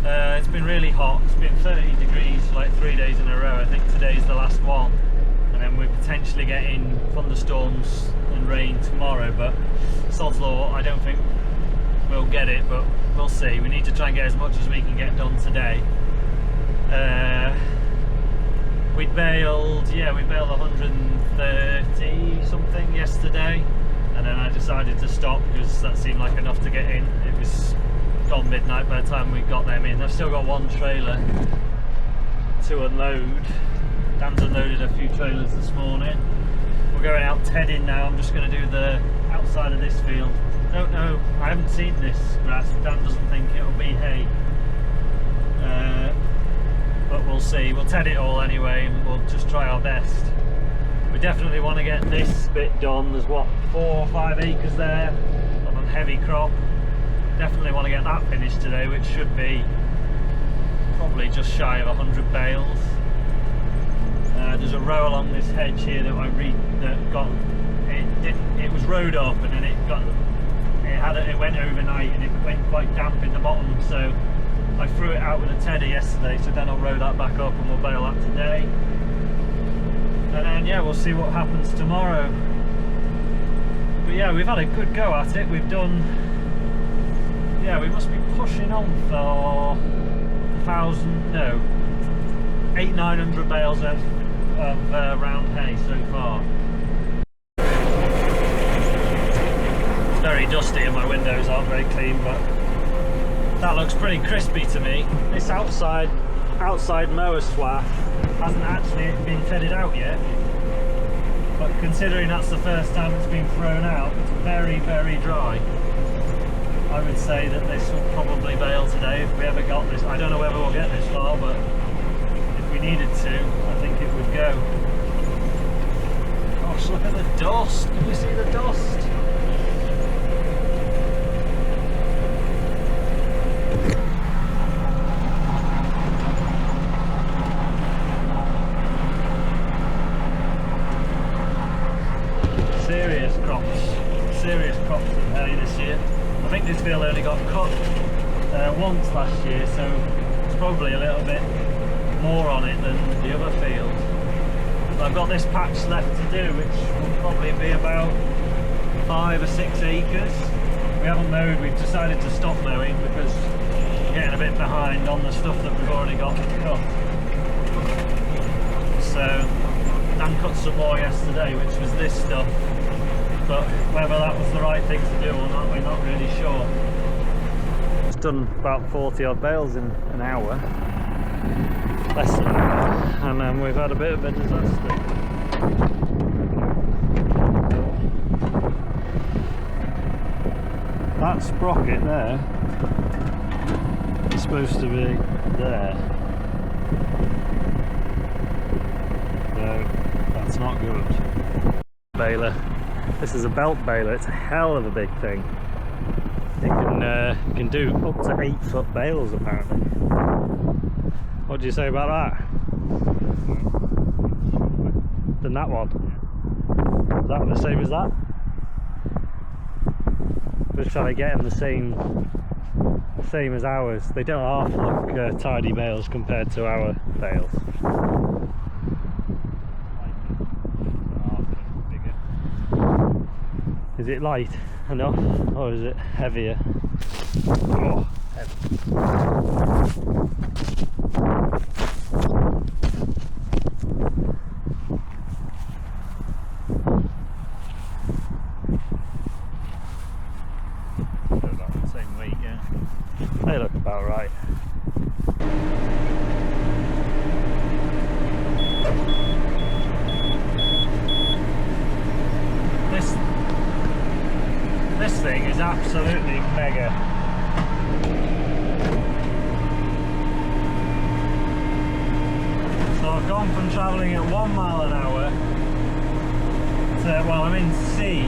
It's been really hot. It's been 30 degrees for like 3 days in a row. I think today's the last one, and then we're potentially getting thunderstorms and rain tomorrow. But sod's law, I don't think we'll get it, but we'll see. We need to try and get as much as we can get done today. We bailed 130 something yesterday, and then I decided to stop because that seemed like enough to get in. It was gone midnight by the time we got them in. I've still got one trailer to unload. Dan's unloaded a few trailers this morning. We're going out tedding now. I'm just going to do the outside of this field. Don't know, I haven't seen this grass. Dan doesn't think it'll be hay, but we'll see. We'll ted it all anyway, and we'll just try our best. We definitely want to get this bit done. There's what, 4 or 5 acres there of a heavy crop. Definitely want to get that finished today, which should be probably just shy of 100 bales. There's a row along this hedge here that it was rowed up, and then it went overnight, and it went quite damp in the bottom, so I threw it out with a tedder yesterday, so then I'll row that back up and we'll bale that today. And then yeah, we'll see what happens tomorrow. But yeah, we've had a good go at it. We've done, yeah, we must be pushing on for 800-900 bales of round hay so far. Very dusty and my windows aren't very clean, but that looks pretty crispy to me. This outside mower swath hasn't actually been tedded out yet, but considering that's the first time it's been thrown out, it's very, very dry. I would say that this will probably bale today if we ever got this. I don't know whether we'll get this far, but if we needed to, I think it would go. Gosh, look at the dust. Can you see the dust? Serious crops of hay this year. I think this field only got cut once last year, so it's probably a little bit more on it than the other field. But I've got this patch left to do, which will probably be about 5 or 6 acres. We haven't mowed. We've decided to stop mowing because we're getting a bit behind on the stuff that we've already got cut. So Dan cut some more yesterday, which was this stuff. But whether that was the right thing to do or not, we're not really sure. It's done about 40 odd bales in an hour, less than an hour, and then we've had a bit of a disaster. That sprocket there is supposed to be there, so that's not good. Baler. This is a belt baler. It's a hell of a big thing. It can do up to 8-foot bales apparently. What do you say about that? Than that one? Is that the same as that? Just trying to get him the same same as ours. They don't half look tidy bales compared to our bales. Is it light enough, or is it heavier? Oh, heavy. About the same weight, yeah. They look about right. This thing is absolutely mega. So I've gone from travelling at 1 mile an hour to, well, I'm in C,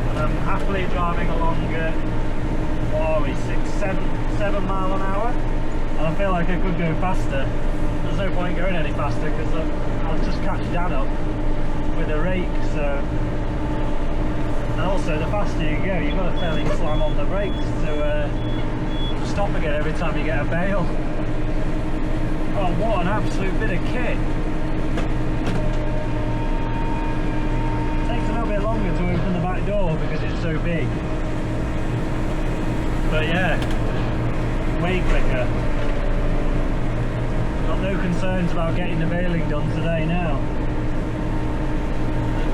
and I'm happily driving along at, what are we, 7 mile an hour, and I feel like I could go faster. There's no point going any faster because I'll just catch Dan up with a rake. So. And also, the faster you go, you've got to fairly slam on the brakes to stop again every time you get a bale. Oh, what an absolute bit of kit! It takes a little bit longer to open the back door because it's so big. But yeah, way quicker. Got no concerns about getting the baling done today now.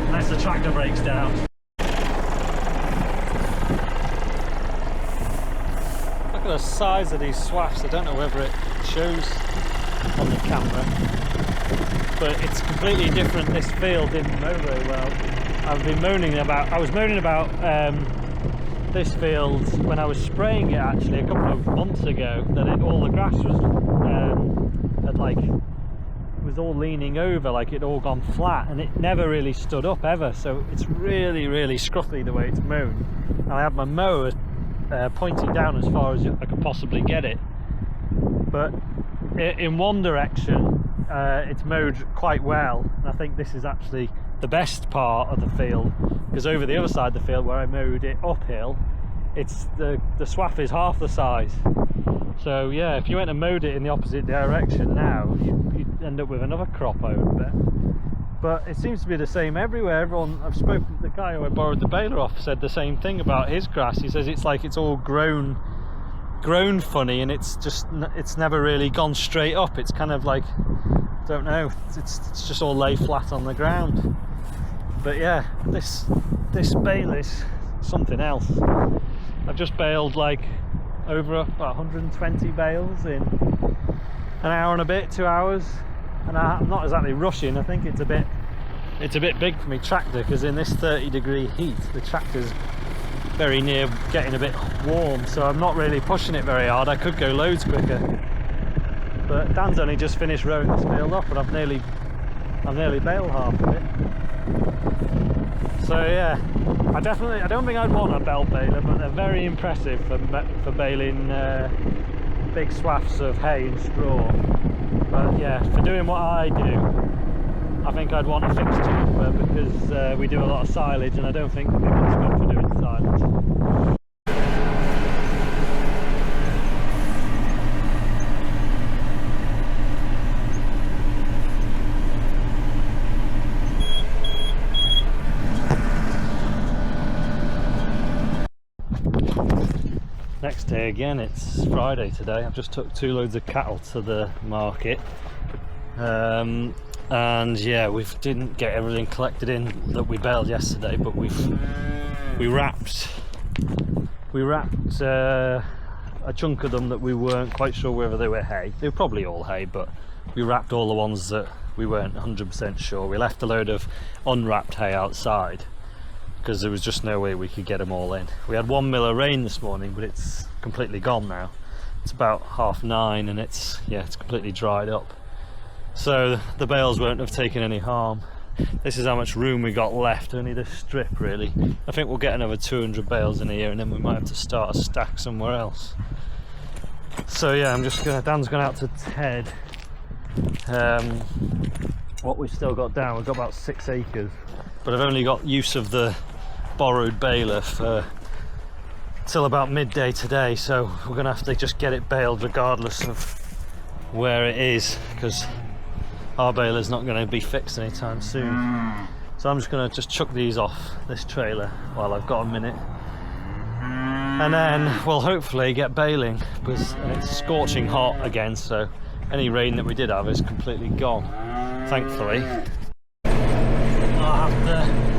Unless the tractor breaks down. Look at the size of these swaths. I don't know whether it shows on the camera, but it's completely different. This field didn't mow very well. I was moaning about this field when I was spraying it actually a couple of months ago, that all the grass was was all leaning over, like it all gone flat, and it never really stood up ever. So it's really scruffy the way it's mown. And I had my mower pointing down as far as I could possibly get it, but in one direction it's mowed quite well, and I think this is actually the best part of the field, because over the other side of the field where I mowed it uphill, it's the swath is half the size. So yeah, if you went and mowed it in the opposite direction now, you'd end up with another crop, I would bet. But it seems to be the same everywhere. I've spoken to the guy who I borrowed the baler off, said the same thing about his grass. He says it's like it's all grown funny, and it's never really gone straight up. It's kind of like, I don't know, it's just all lay flat on the ground. But yeah, this bale is something else. I've just baled like over about 120 bales in an hour and a bit, 2 hours, and I'm not exactly rushing. I think it's a bit big for my tractor, because in this 30-degree heat the tractor's very near getting a bit warm, so I'm not really pushing it very hard. I could go loads quicker, but Dan's only just finished rowing this field up, and I've nearly baled half of it. So yeah, I don't think I'd want a belt baler, but they're very impressive for baling big swaths of hay and straw. But yeah, for doing what I do, I think I'd want a fixed jumper, because we do a lot of silage, and I don't think the big one's good for doing silage. Next day again, it's Friday today. I've just took 2 loads of cattle to the market, and yeah, we didn't get everything collected in that we baled yesterday, but we wrapped a chunk of them that we weren't quite sure whether they were hay. They were probably all hay, but we wrapped all the ones that we weren't 100% sure. We left a load of unwrapped hay outside because there was just no way we could get them all in. We had 1 mil of rain this morning, but it's completely gone now. It's about 9:30, and it's completely dried up. So the bales won't have taken any harm. This is how much room we got left, only this strip really. I think we'll get another 200 bales in a year, and then we might have to start a stack somewhere else. So yeah, Dan's gone out to Ted. What we've still got down, we've got about 6 acres, but I've only got use of the borrowed baler for till about midday today, so we're gonna have to just get it baled regardless of where it is, because our baler's not going to be fixed anytime soon. So I'm just going to chuck these off this trailer while I've got a minute, and then we'll hopefully get baling, because it's scorching hot again, so any rain that we did have is completely gone, thankfully. I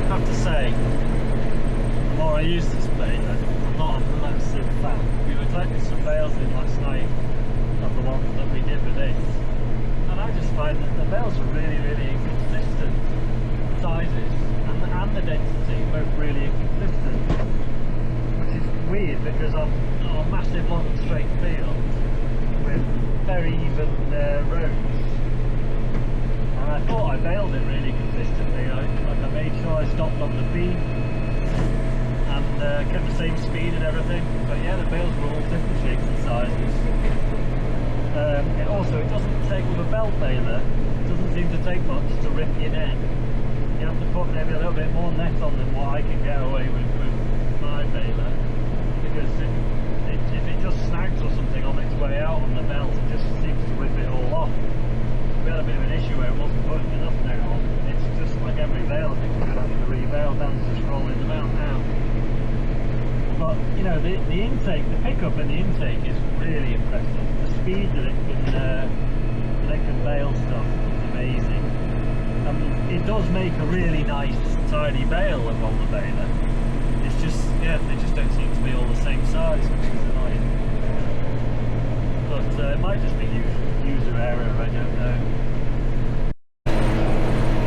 have to say, the more I use this baler, I'm not a massive fan. We were collecting some bales in last night of the ones that we did with this, and I just find that the bales are really, really inconsistent sizes, and the density both really inconsistent, which is weird because I'm on a massive long and straight field with very even roads, and I thought I baled it really consistently. I made sure I stopped on the beam and kept the same speed and everything, but yeah, the bales were all different shapes and sizes. It doesn't take, with a belt baler, it doesn't seem to take much to rip your net. You have to put maybe a little bit more net on than what I can get away with my baler, because if it just snags or something on its way out on the belt, it just seems to rip it all off. We had a bit of an issue where it wasn't putting enough net on. It's just like every bale, I think we're going to have to re-bale. Dan's just rolling them out now. But you know, the intake, the pickup and the intake is really impressive. The speed that it can bale stuff is amazing. It does make a really nice tidy bale on the baler. It's just, yeah, they just don't seem to be all the same size, which is annoying. But it might just be user error, I don't know.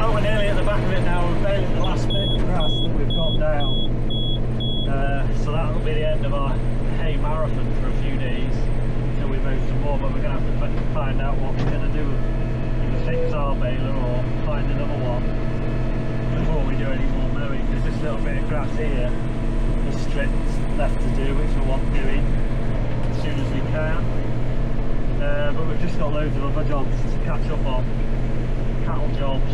Oh, we're nearly at the back of it now. We're baling the last bit of grass that we've got down. So that'll be the end of our hay marathon for a few days until we mow some more, but we're going to have to find out what we're going to do, either fix our baler or find another one before we do any more mowing, because this little bit of grass here, the strip's left to do, which we want doing as soon as we can. But we've just got loads of other jobs to catch up on, cattle jobs.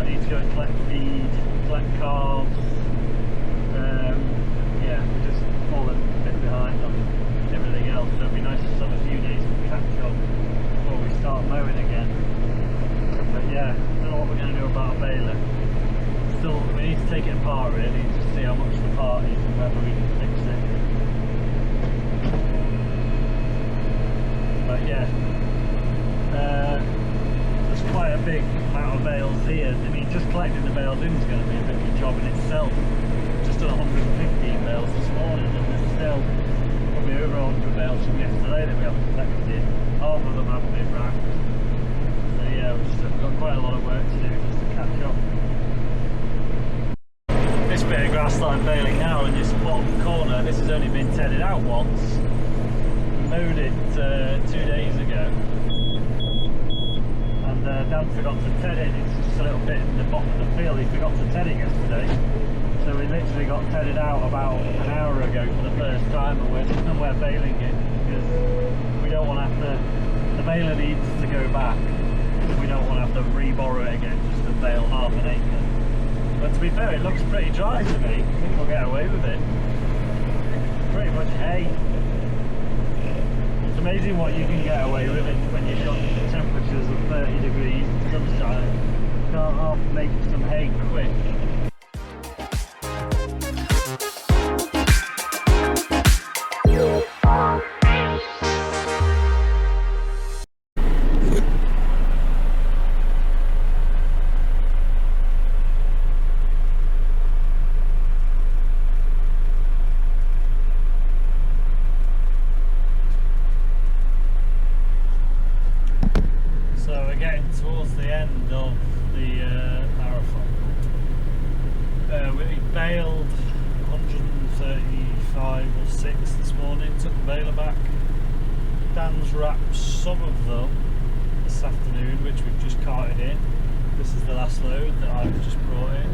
I need to go and collect feed, collect calves. Yeah, we're just falling a bit behind on everything else, so it'd be nice to have a few days to catch up before we start mowing again. But yeah, I don't know what we're going to do about a baler. Still, we need to take it apart really, to see how much the part is and whether we can fix it. But yeah, there's quite a big amount of bales here. I mean, just collecting the bales in is going to be a bit of a job in itself. Done 115 bales this morning, and there's still probably over 100 bales from yesterday that we haven't collected. Half of them haven't been wrapped. So yeah, we've got quite a lot of work to do just to catch up. This bit of grass that I'm baling now in this bottom corner, this has only been tedded out once. We mowed it 2 days ago, and Dan forgot to ted it. It's just a little bit in the bottom of the field. He forgot to ted it yesterday. So we literally got tedded out about an hour ago for the first time, and we're baling it because we don't want to have to, the baler needs to go back, and we don't want to have to re-borrow it again just to bale half an acre. But to be fair, it looks pretty dry to me. I think we'll get away with it. Pretty much hay. It's amazing what you can get away with it when you've got temperatures of 30 degrees and sunshine. Can't half make some hay quick. Towards the end of the marathon. We baled 135 or 6 this morning, took the baler back. Dan's wrapped some of them this afternoon, which we've just carted in. This is the last load that I've just brought in,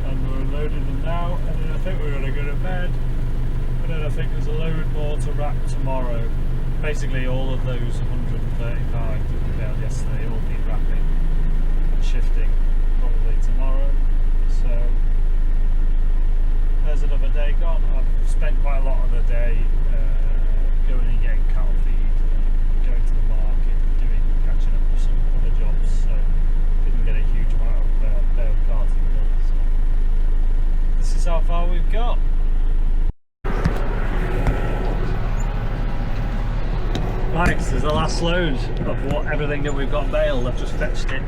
and we're unloading them now, and then I think we're going to go to bed, and then I think there's a load more to wrap tomorrow. Basically all of those 135 that we baled yesterday all need wrapping and shifting probably tomorrow. So there's another day gone. I've spent quite a lot the day, going and getting cattle feed, going to the market, catching up with some other jobs, so didn't get a huge amount of bale carting done. So this is how far we've got. Right, this is the last load of everything that we've got baled. I've just fetched it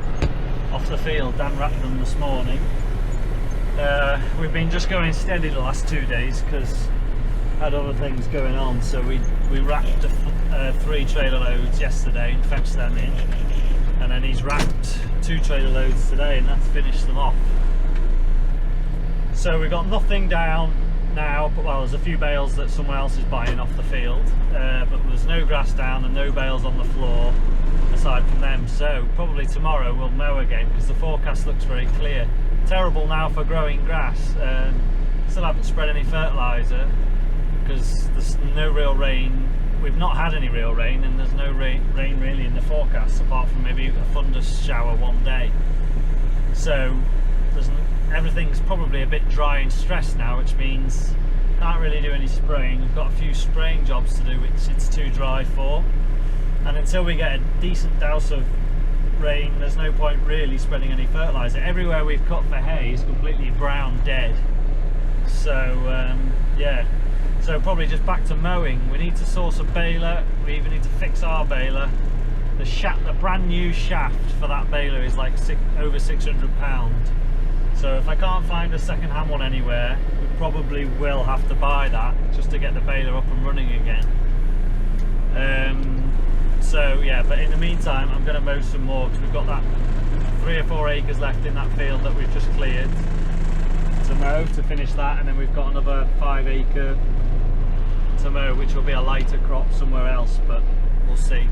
off the field. Dan wrapped them this morning. We've been just going steady the last 2 days because had other things going on, so we wrapped 3 trailer loads yesterday and fetched them in, and then he's wrapped 2 trailer loads today, and that's finished them off. So we've got nothing down now, but well, there's a few bales that someone else is buying off the field, but there's no grass down and no bales on the floor aside from them. So probably tomorrow we'll mow again because the forecast looks very clear. Terrible now for growing grass. Still haven't spread any fertiliser because there's no real rain. We've not had any real rain, and there's no rain really in the forecast apart from maybe a thunderous shower one day. So everything's probably a bit dry and stressed now, which means can't really do any spraying. We've got a few spraying jobs to do which it's too dry for, and until we get a decent douse of rain there's no point really spreading any fertiliser. Everywhere we've cut for hay is completely brown dead, so yeah, so probably just back to mowing. We need to source a baler. We even need to fix our baler. The brand new shaft for that baler is like over £600, so if I can't find a second-hand one anywhere we probably will have to buy that just to get the baler up and running again. So yeah, but in the meantime I'm going to mow some more because we've got that 3 or 4 acres left in that field that we've just cleared to mow to finish that, and then we've got another 5 acre to mow which will be a lighter crop somewhere else, but we'll see.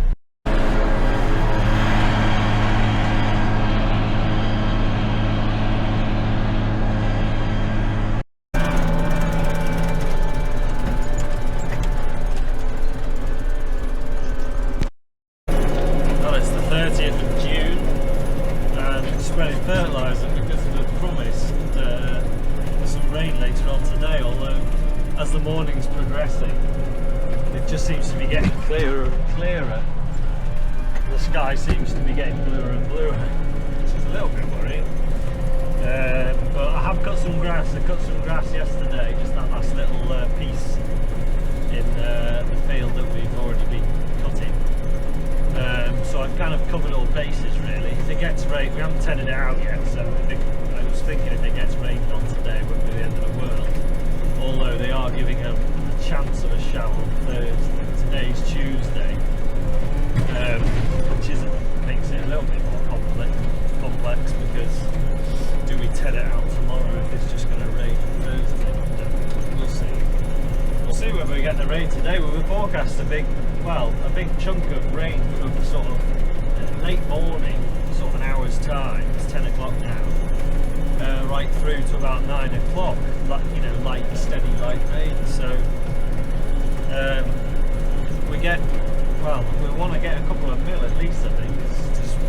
Fertiliser because of the promised some rain later on today, although as the morning's progressing it just seems to be getting clearer and clearer. The sky seems to be getting bluer and bluer, which is a little bit worrying. But I have cut some grass. I cut some grass yesterday, just that last little piece in the field that we've already been cutting. So I've kind of covered all bases really. If it gets rain, we haven't tedded it out yet, so I was thinking if it gets rained on today it won't be the end of the world. Although they are giving a chance of a shower on Thursday. Today's Tuesday, which makes it a little bit more complex because do we ted it out tomorrow if it's just going to rain on Thursday? We'll see. We'll see whether we get the rain today. We were forecast a big chunk of rain from sort of late morning, sort of an hour's time. It's 10 o'clock now, right through to about 9 o'clock. You know, light, steady, light rain. So we want to get a couple of mil at least, I think,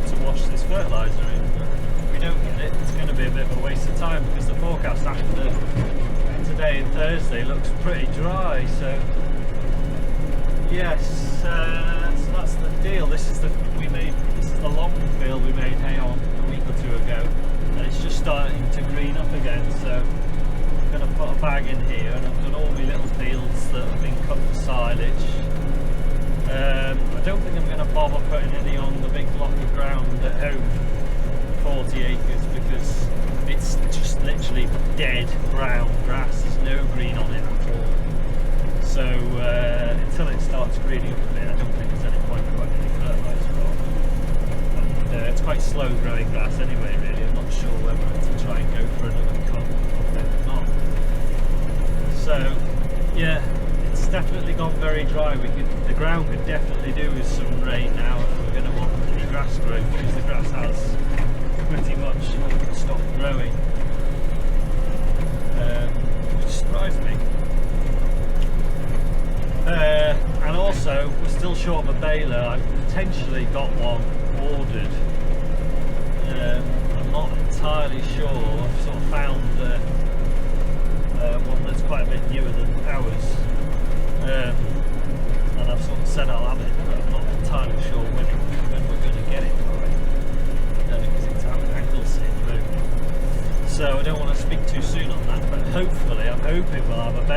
to wash this fertiliser in. But if we don't get it, it's going to be a bit of a waste of time because the forecast after today and Thursday looks pretty dry. So yes, so that's the deal. This is the long field we made hay on a week or 2 ago, and it's just starting to green up again. So I'm going to put a bag in here, and I've done all my little fields that have been cut for silage. I don't think I'm going to bother putting any on the big block of ground at home, 40 acres, because it's just literally dead brown grass. There's no green on it at all. So until it starts greening up a bit, I don't think there's any point putting any fertiliser on. And it's quite slow growing grass anyway, really. I'm not sure whether to try and go for another cut of it or not. So yeah, it's definitely gone very dry. The ground could definitely do with some rain now if we're going to want any grass growth, because the grass has pretty much stopped growing, which surprised me. And also we're still short of a baler. I've potentially got one ordered. I'm not entirely sure. I've sort of found one that's quite a bit newer than ours,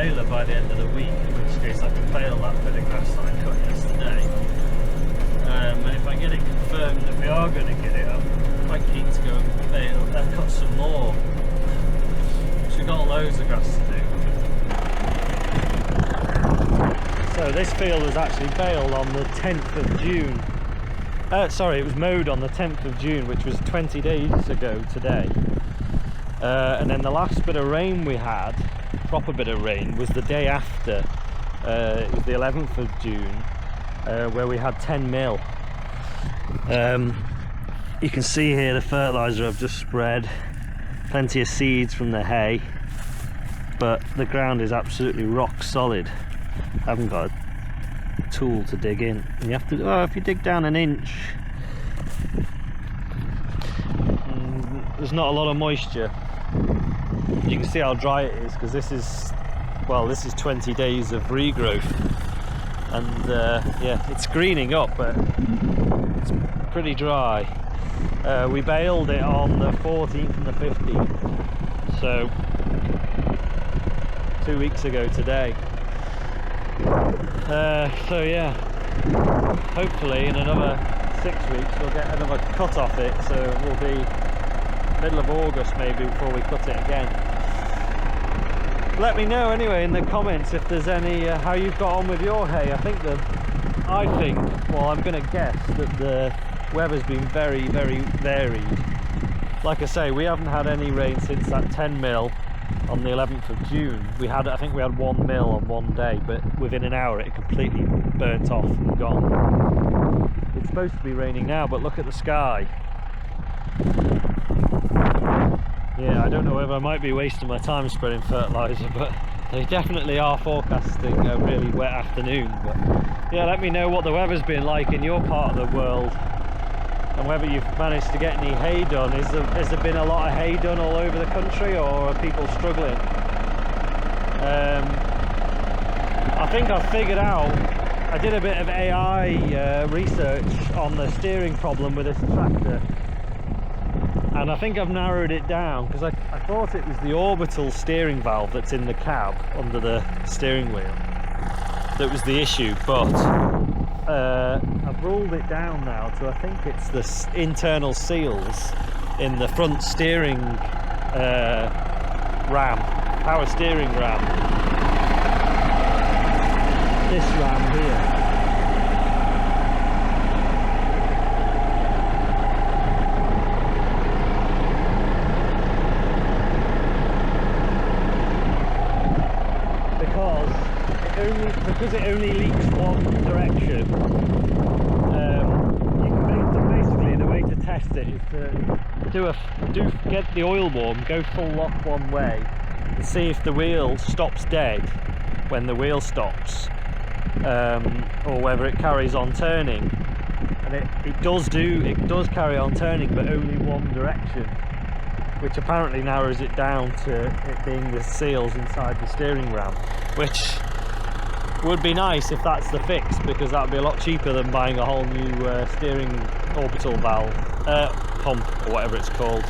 baler by the end of the week, in which case I can bale that bit of grass that I cut yesterday. And if I get it confirmed that we are going to get it, I'm quite keen to go and bale, cut some more. So we've got loads of grass to do. So this field was actually baled on the 10th of June. Sorry, it was mowed on the 10th of June, which was 20 days ago today. And then the last bit of rain we had, proper bit of rain, was the day after. It was the 11th of June, where we had 10 mil. You can see here the fertiliser I've just spread, plenty of seeds from the hay, but the ground is absolutely rock solid. I haven't got a tool to dig in, and you have to, oh, if you dig down an inch, there's not a lot of moisture. You can see how dry it is, because this is 20 days of regrowth, and yeah, it's greening up, but it's pretty dry. We baled it on the 14th and the 15th, so 2 weeks ago today. So yeah, hopefully in another 6 weeks we'll get another cut off it, so it will be middle of August maybe before we cut it again. Let me know anyway in the comments if there's any how you've got on with your hay. I'm going to guess that the weather's been very, very varied. Like I say, we haven't had any rain since that 10 mil on the 11th of June. I think we had 1 mil on one day, but within an hour it completely burnt off and gone. It's supposed to be raining now, but look at the sky. Yeah, I don't know whether I might be wasting my time spreading fertiliser, but they definitely are forecasting a really wet afternoon. But yeah, let me know what the weather's been like in your part of the world, and whether you've managed to get any hay done. Has there been a lot of hay done all over the country, or are people struggling? I think I've figured out, I did a bit of AI research on the steering problem with this tractor, and I think I've narrowed it down, because I thought it was the orbital steering valve that's in the cab under the steering wheel that was the issue, but I've ruled it down now to, I think it's the internal seals in the front steering ram, power steering ram, this ram here. Because it only leaks one direction, basically the way to test it is to get the oil warm, go full lock one way, and see if the wheel stops dead when the wheel stops, or whether it carries on turning. And it does carry on turning, but only one direction, which apparently narrows it down to it being the seals inside the steering ram, which would be nice if that's the fix, because that would be a lot cheaper than buying a whole new steering orbital valve pump, or whatever it's called.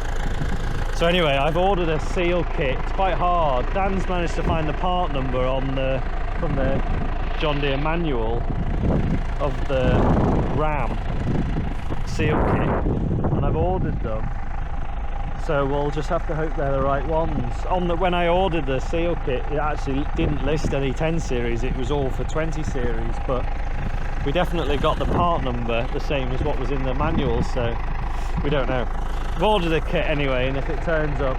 So anyway, I've ordered a seal kit. It's quite hard. Dan's managed to find the part number from the John Deere manual of the RAM seal kit, and I've ordered them. So we'll just have to hope they're the right ones. When I ordered the seal kit, it actually didn't list any 10 series, it was all for 20 series, but we definitely got the part number the same as what was in the manual, so we don't know. I've ordered a kit anyway, and if it turns up,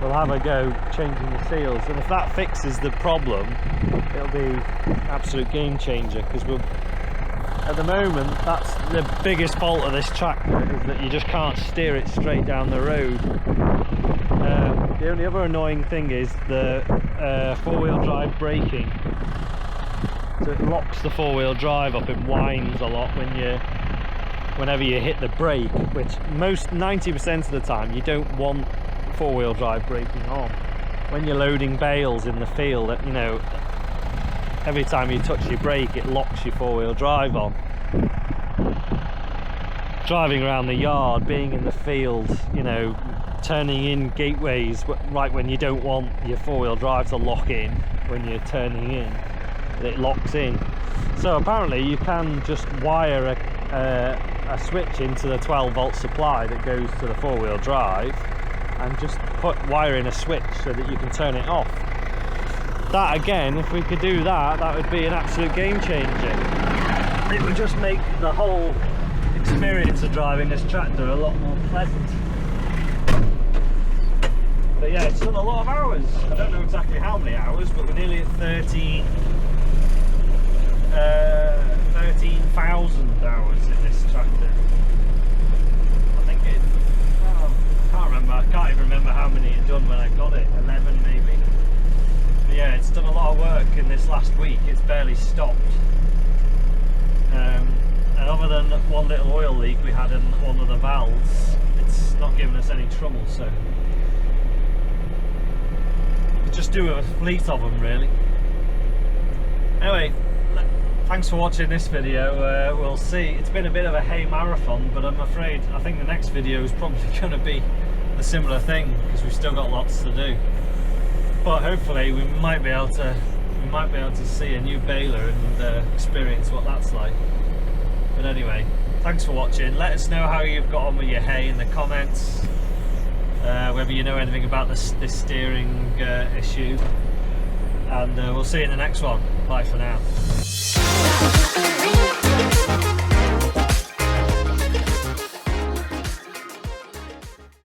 we'll have a go changing the seals, and if that fixes the problem, it'll be an absolute game changer, because at the moment, that's the biggest fault of this tractor, is that you just can't steer it straight down the road. The only other annoying thing is the four-wheel drive braking. So it locks the four-wheel drive up, it whines a lot whenever you hit the brake, which 90% of the time you don't want four-wheel drive braking on. When you're loading bales in the field, you know, every time you touch your brake it locks your four-wheel drive on. Driving around the yard, being in the field, you know, turning in gateways right when you don't want your four-wheel drive to lock in when you're turning in, it locks in. So apparently you can just wire a switch into the 12-volt supply that goes to the four-wheel drive and just wire in a switch so that you can turn it off. That again, if we could do that, that would be an absolute game changer. It would just make the whole experience of driving this tractor a lot more pleasant. But yeah, it's done a lot of hours. I don't know exactly how many hours, but we're nearly at 13,000 hours in this tractor. I think it, oh, I can't remember, I can't even remember how many it done when I got it, 11 maybe. But yeah, it's done a lot of work in this last week, it's barely stopped. And other than one little oil leak we had in one of the valves, it's not giving us any trouble, so just do a fleet of them really. Anyway, thanks for watching this video. We'll see. It's been a bit of a hay marathon, but I'm afraid I think the next video is probably going to be a similar thing because we've still got lots to do. But hopefully we might be able to see a new baler and experience what that's like. But anyway, thanks for watching. Let us know how you've got on with your hay in the comments. Whether you know anything about this steering issue, and we'll see you in the next one. Bye for now.